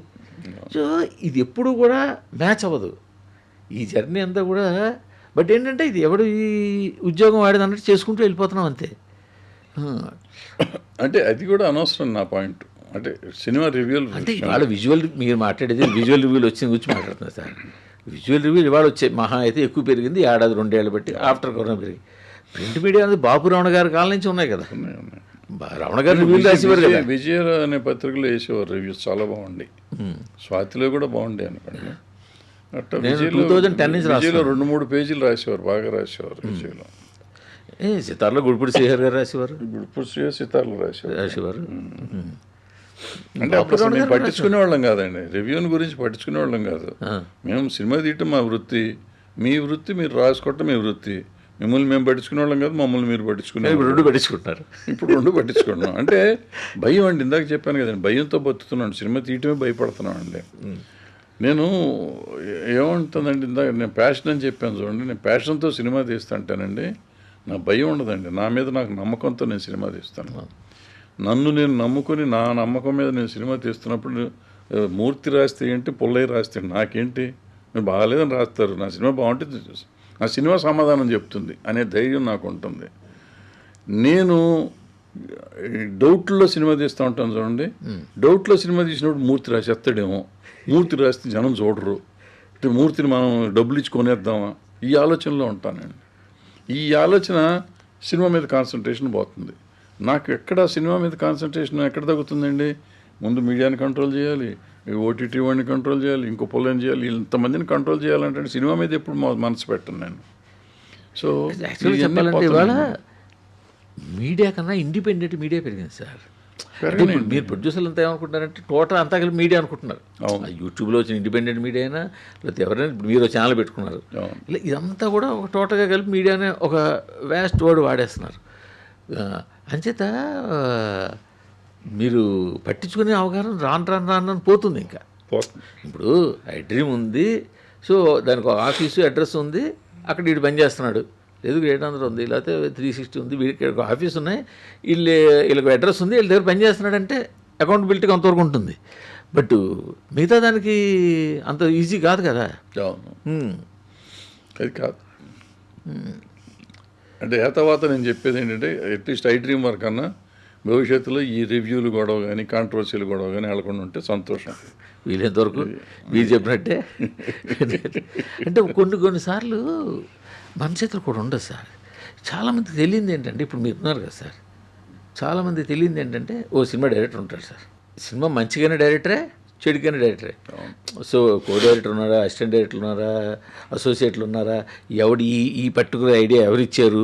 సో ఇది ఎప్పుడు కూడా మ్యాచ్ అవ్వదు ఈ జర్నీ అంతా కూడా. బట్ ఏంటంటే ఇది ఎవడు ఈ ఉద్యోగం వాడేది అన్నట్టు చేసుకుంటూ వెళ్ళిపోతున్నాం అంతే. అంటే అది కూడా అనవసరం నా పాయింట్. అంటే సినిమా రివ్యూలు అంటే ఇవాళ విజువల్, మీరు మాట్లాడేది విజువల్ రివ్యూలు వచ్చిన గురించి మాట్లాడుతున్నారు సార్. విజువల్ రివ్యూలు ఇవాళ వచ్చాయి, మహా అయితే ఎక్కువ పెరిగింది ఏడాది 2 ఏళ్ళు బట్టి ఆఫ్టర్ కరోనా పెరిగి. ప్రింట్ మీడియా అనేది బాపు రమణ గారి కాలం నుంచి ఉన్నాయి కదా. రమణ గారు రివ్యూలు రాసేవారు కదా. విజయ అనే పత్రికలో వేసేవారు రివ్యూస్, చాలా బాగుండి. స్వాతిలో కూడా బాగుండే అనుకోండి. అట్లా విజయలో 2-3 పేజీలు రాసేవారు, బాగా రాసేవారు విజయలో. సితార్లో గుడిపూడి శ్రీహరి గారు రాసేవారు, గుడిపూడి శ్రీహరి సితార్లో రాసేవారు. అంటే అప్పుడు మేము పట్టించుకునే వాళ్ళం కాదండి, రివ్యూని గురించి పట్టించుకునే వాళ్ళం కాదు. మేము సినిమా తీయటం మా వృత్తి, మీ వృత్తి మీరు రాసుకోవటం మీ వృత్తి. మిమ్మల్ని మేము పట్టించుకునే వాళ్ళం కాదు, మమ్మల్ని మీరు పట్టించుకునే. ఇప్పుడు 2 పట్టించుకుంటున్నారు. ఇప్పుడు 2 పట్టించుకుంటున్నాం. అంటే భయం అండి, ఇందాక చెప్పాను కదండి, భయంతో బతుకుతున్నాను. సినిమా తీయటమే భయపడుతున్నాను అండి. నేను ఏమంటుందండి, ఇందాక నేను ప్యాషన్ అని చెప్పాను చూడండి, నేను ప్యాషన్తో సినిమా తీస్తాంటానండి. నా భయం ఉండదండి, నా మీద నాకు నమ్మకంతో నేను సినిమా తీస్తాను. నన్ను నేను నమ్ముకొని నా నమ్మకం మీద నేను సినిమా తీస్తున్నప్పుడు మూర్తి రాస్తే ఏంటి, పుల్లయ్య రాస్తే నాకేంటి, మీరు బాగాలేదని రాస్తారు, నా సినిమా బాగుంటే నా సినిమా సమాధానం చెప్తుంది అనే ధైర్యం నాకు ఉంటుంది. నేను డౌట్లో సినిమా తీస్తూ ఉంటాను చూడండి, డౌట్లో సినిమా తీసినప్పుడు మూర్తి రాసేస్తాడేమో, మూర్తి రాస్తే జనం చూడరు, మూర్తిని మనం డబ్బులు ఇచ్చి కొనేద్దామా, ఈ ఆలోచనలో ఉంటానండి. ఈ ఆలోచన సినిమా మీద కాన్సన్ట్రేషన్ పోతుంది. నాకు ఎక్కడ సినిమా మీద కాన్సన్ట్రేషన్ ఎక్కడ తగ్గుతుందండి? ముందు మీడియాని కంట్రోల్ చేయాలి, ఓటీటీ వాడిని కంట్రోల్ చేయాలి, ఇంకో పొలని చేయాలి, ఇంతమందిని కంట్రోల్ చేయాలంటే సినిమా మీద ఎప్పుడు మనసు పెట్టను నేను. సో చెప్పాలంటే ఇవాళ మీడియా కన్నా ఇండిపెండెంట్ మీడియా పెరిగింది సార్. మీరు ప్రొడ్యూసర్లు అంతా ఏమనుకుంటున్నారంటే టోటల్ అంతా కలిపి మీడియా అనుకుంటున్నారు. యూట్యూబ్లో వచ్చిన ఇండిపెండెంట్ మీడియా అయినా లేకపోతే ఎవరైనా మీరు ఛానల్ పెట్టుకున్నారు, ఇలా ఇదంతా కూడా ఒక టోటల్గా కలిపి మీడియానే ఒక వ్యాస్ట్ వర్డ్ వాడేస్తున్నారు. అంచేత మీరు పట్టించుకునే అవగాహన రాను పోతుంది. ఇంకా ఇప్పుడు ఐ డ్రీమ్ ఉంది, సో దానికి ఒక ఆఫీసు అడ్రస్ ఉంది, అక్కడ వీడు పని చేస్తున్నాడు, లేదు 800 ఉంది, లేకపోతే 360 ఉంది, వీడికి ఒక ఆఫీస్ ఉన్నాయి, వీళ్ళకి అడ్రస్ ఉంది, వీళ్ళ దగ్గర పని చేస్తున్నాడంటే అకౌంటబిలిటీకి అంతవరకు ఉంటుంది. బట్ మిగతా దానికి అంత ఈజీ కాదు కదా. అది కాదు. అంటే తర్వాత నేను చెప్పేది ఏంటంటే, అట్లీస్ట్ ఐ డ్రీమ్ వర్క్ అన్నా భవిష్యత్తులో ఈ రివ్యూలు గొడవ కానీ కాంట్రవర్సీలు గొడవ కానీ వెళ్ళకుండా ఉంటే సంతోషం. వీలైనంతవరకు మీరు చెప్పినట్టే. అంటే కొన్నిసార్లు మన చేతులు కూడా ఉండదు సార్. చాలామందికి తెలియంది ఏంటంటే, ఇప్పుడు మీరు ఉన్నారు కదా సార్, చాలామందికి తెలియంది ఏంటంటే, ఓ సినిమా డైరెక్టర్ ఉంటాడు సార్, సినిమా మంచిగానే డైరెక్టరే చెడుగానే డైరెక్టరే. సో కో డైరెక్టర్ ఉన్నారా, అసిస్టెంట్ డైరెక్టర్ ఉన్నారా, అసోసియేట్లు ఉన్నారా, ఎవడు ఈ పర్టికులర్ ఐడియా ఎవరు ఇచ్చారు,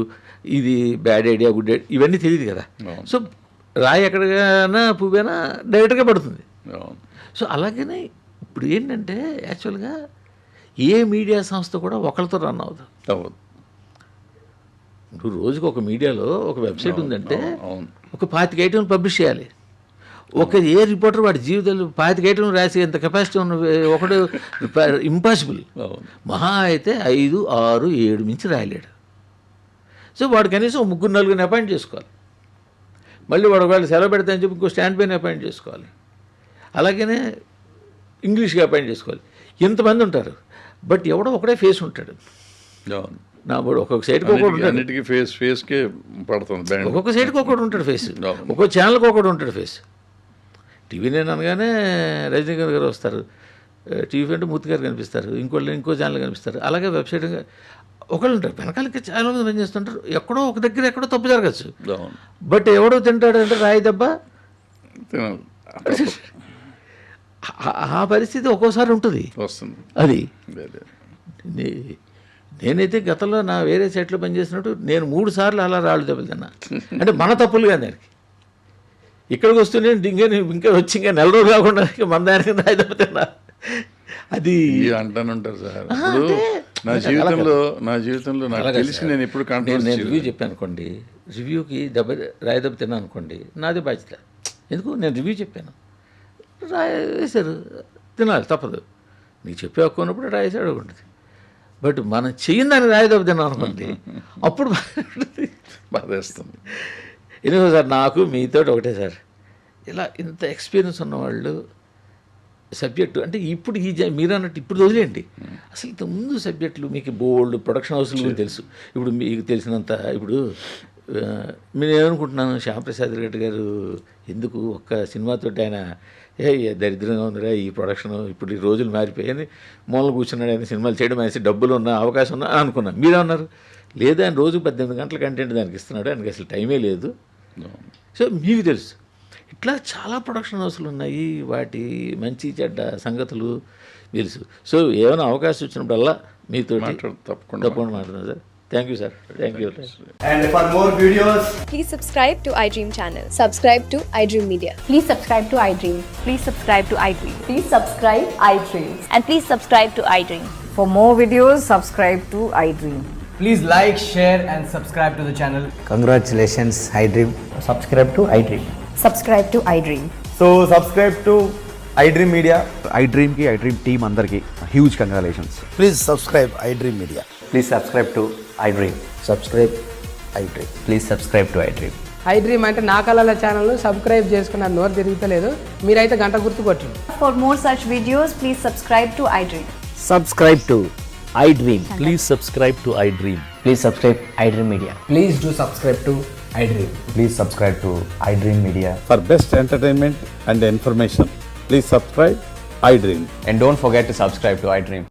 ఇది బ్యాడ్ ఐడియా గుడ్ ఐడియా, ఇవన్నీ తెలియదు కదా. సో రాయి ఎక్కడికైనా పువ్వైనా డైరెక్ట్గా పడుతుంది. సో అలాగనే ఇప్పుడు ఏంటంటే యాక్చువల్గా ఏ మీడియా సంస్థ కూడా ఒకరితో రన్ అవ్వదు. ఇప్పుడు రోజుకి ఒక మీడియాలో ఒక వెబ్సైట్ ఉందంటే ఒక 25 ఐటెంలు పబ్లిష్ చేయాలి. ఏ రిపోర్టర్ వాడి జీవితాలు 25 ఐటెంలు రాసి ఎంత కెపాసిటీ ఉన్న ఒకడు ఇంపాసిబుల్. మహా అయితే 5, 6, 7 మించి రాయలేడు. సో వాడు కనీసం 3-4 అపాయింట్ చేసుకోవాలి. మళ్ళీ వాడు ఒకవేళ సెలవు పెడతాయని చెప్పి ఇంకో స్టాండ్ పైన అపాయింట్ చేసుకోవాలి. అలాగనే ఇంగ్లీష్గా అపాయింట్ చేసుకోవాలి. ఇంతమంది ఉంటారు, బట్ ఎవడో ఒకడే ఫేస్ ఉంటాడు. నా ఒక్కొక్క సైడ్కి ఒకటి ఉంటాడు, ఫేస్కే పడుతుంది. ఒక్కొక్క సైడ్కి ఒకటి ఉంటాడు ఫేస్, ఒక్కొక్క ఛానల్కి ఒకటి ఉంటాడు ఫేస్. టీవీ నేను అనగానే రజనీకాంత్ గారు వస్తారు, టీవీ అంటే మూర్తి గారు కనిపిస్తారు, ఇంకో ఛానల్ కనిపిస్తారు. అలాగే వెబ్సైట్ ఒకళ్ళు ఉంటారు, వెనకాలకి చాలా మంది పనిచేస్తుంటారు. ఎక్కడో ఒక దగ్గర ఎక్కడో తప్పు జరగచ్చు, బట్ ఎవడో తింటాడు అంటే రాయి దెబ్బ ఆ పరిస్థితి ఒక్కోసారి ఉంటుంది వస్తుంది. అది నేనైతే గతంలో నా వేరే సైట్లో పనిచేసినట్టు నేను 3 సార్లు అలా రాళ్ళు దెబ్బలు తిన్నా. అంటే మన తప్పులు కానీ దానికి ఇక్కడికి వస్తూనే ఇంకా వచ్చి ఇంకా నెల రోజులు కాకుండా మన దానికి రాయి దెబ్బ తిన్నా. అది అంటానంటారు సార్. ఇప్పుడు నా జీవితంలో నాకు తెలిసి నేను ఎప్పుడు నేను రివ్యూ చెప్పాను అనుకోండి, రివ్యూకి రాయి దెబ్బ తిన్నాను అనుకోండి, నాదే బాధ్యత. ఎందుకు నేను రివ్యూ చెప్పాను, రాయేశారు, తినాలి తప్పదు. నీకు చెప్పే హక్కు ఉన్నప్పుడు రాయేసాడు ఉంటుంది. బట్ మనం చెయ్యిన దాన్ని రాయి దెబ్బ తిన్నాం అనుకోండి, అప్పుడు బాధేస్తుంది. ఎందుకో సార్ నాకు మీతో ఒకటే సార్, ఇలా ఇంత ఎక్స్పీరియన్స్ ఉన్నవాళ్ళు సబ్జెక్టు అంటే ఇప్పుడు మీరు అన్నట్టు ఇప్పుడు వదిలేయండి, అసలు ఇంతకుముందు సబ్జెక్టులు మీకు బోల్డ్ ప్రొడక్షన్ హౌస్లు కూడా తెలుసు. ఇప్పుడు మీకు తెలిసినంత ఇప్పుడు నేను ఏమనుకుంటున్నాను, శ్యాంప్రసాద్ రెడ్డి గారు ఎందుకు ఒక్క సినిమాతో ఆయన దరిద్రంగా ఉందిరా ఈ ప్రొడక్షన్, ఇప్పుడు ఈ రోజులు మారిపోయాయని మూలన కూర్చున్నాడు, ఆయన సినిమాలు చేయడం అనేసి డబ్బులు ఉన్నా అవకాశం ఉన్నా అనుకున్నాను. మీరేమన్నారు, లేదా ఆయన రోజు 18 గంటల కంటెంట్ దానికి ఇస్తున్నాడు, ఆయనకి అసలు టైమే లేదు. సో మీకు తెలుసు ఇట్లా చాలా ప్రొడక్షన్ హౌస్లు ఉన్నాయి, వాటి మంచి చెడ్డ సంగతులు తెలుసు. సో ఏమైనా అవకాశం వచ్చినప్పుడల్లా మీతో తప్పకుండా మాట్లాడతాను sir. Thank you, sir. Thank you. And for more videos, please subscribe to iDream channel. Subscribe to iDream Media. Please subscribe to iDream. Please subscribe to iDream. Please subscribe iDream. And please subscribe to iDream. For more videos, subscribe to iDream. please like, share, and subscribe to the channel. Congratulations, iDream. Subscribe to iDream. Subscribe to iDream. So subscribe to iDream Media. iDream ki iDream team andarki huge congratulations. Please subscribe iDream Media. Please subscribe to iDream. Subscribe iDream. Please subscribe to iDream. iDream అంటే నా కళల channel subscribe చేసుకున్న నోరు తిరుగుతలేదు, మీరైతే గంట గుర్తు కొట్టండి. For more such videos, please subscribe to iDream. Subscribe to iDream. Please subscribe to iDream. Please subscribe iDream Media. Please do subscribe to iDream. Please subscribe to iDream Media. For best entertainment and information, please subscribe iDream. And don't forget to subscribe to iDream.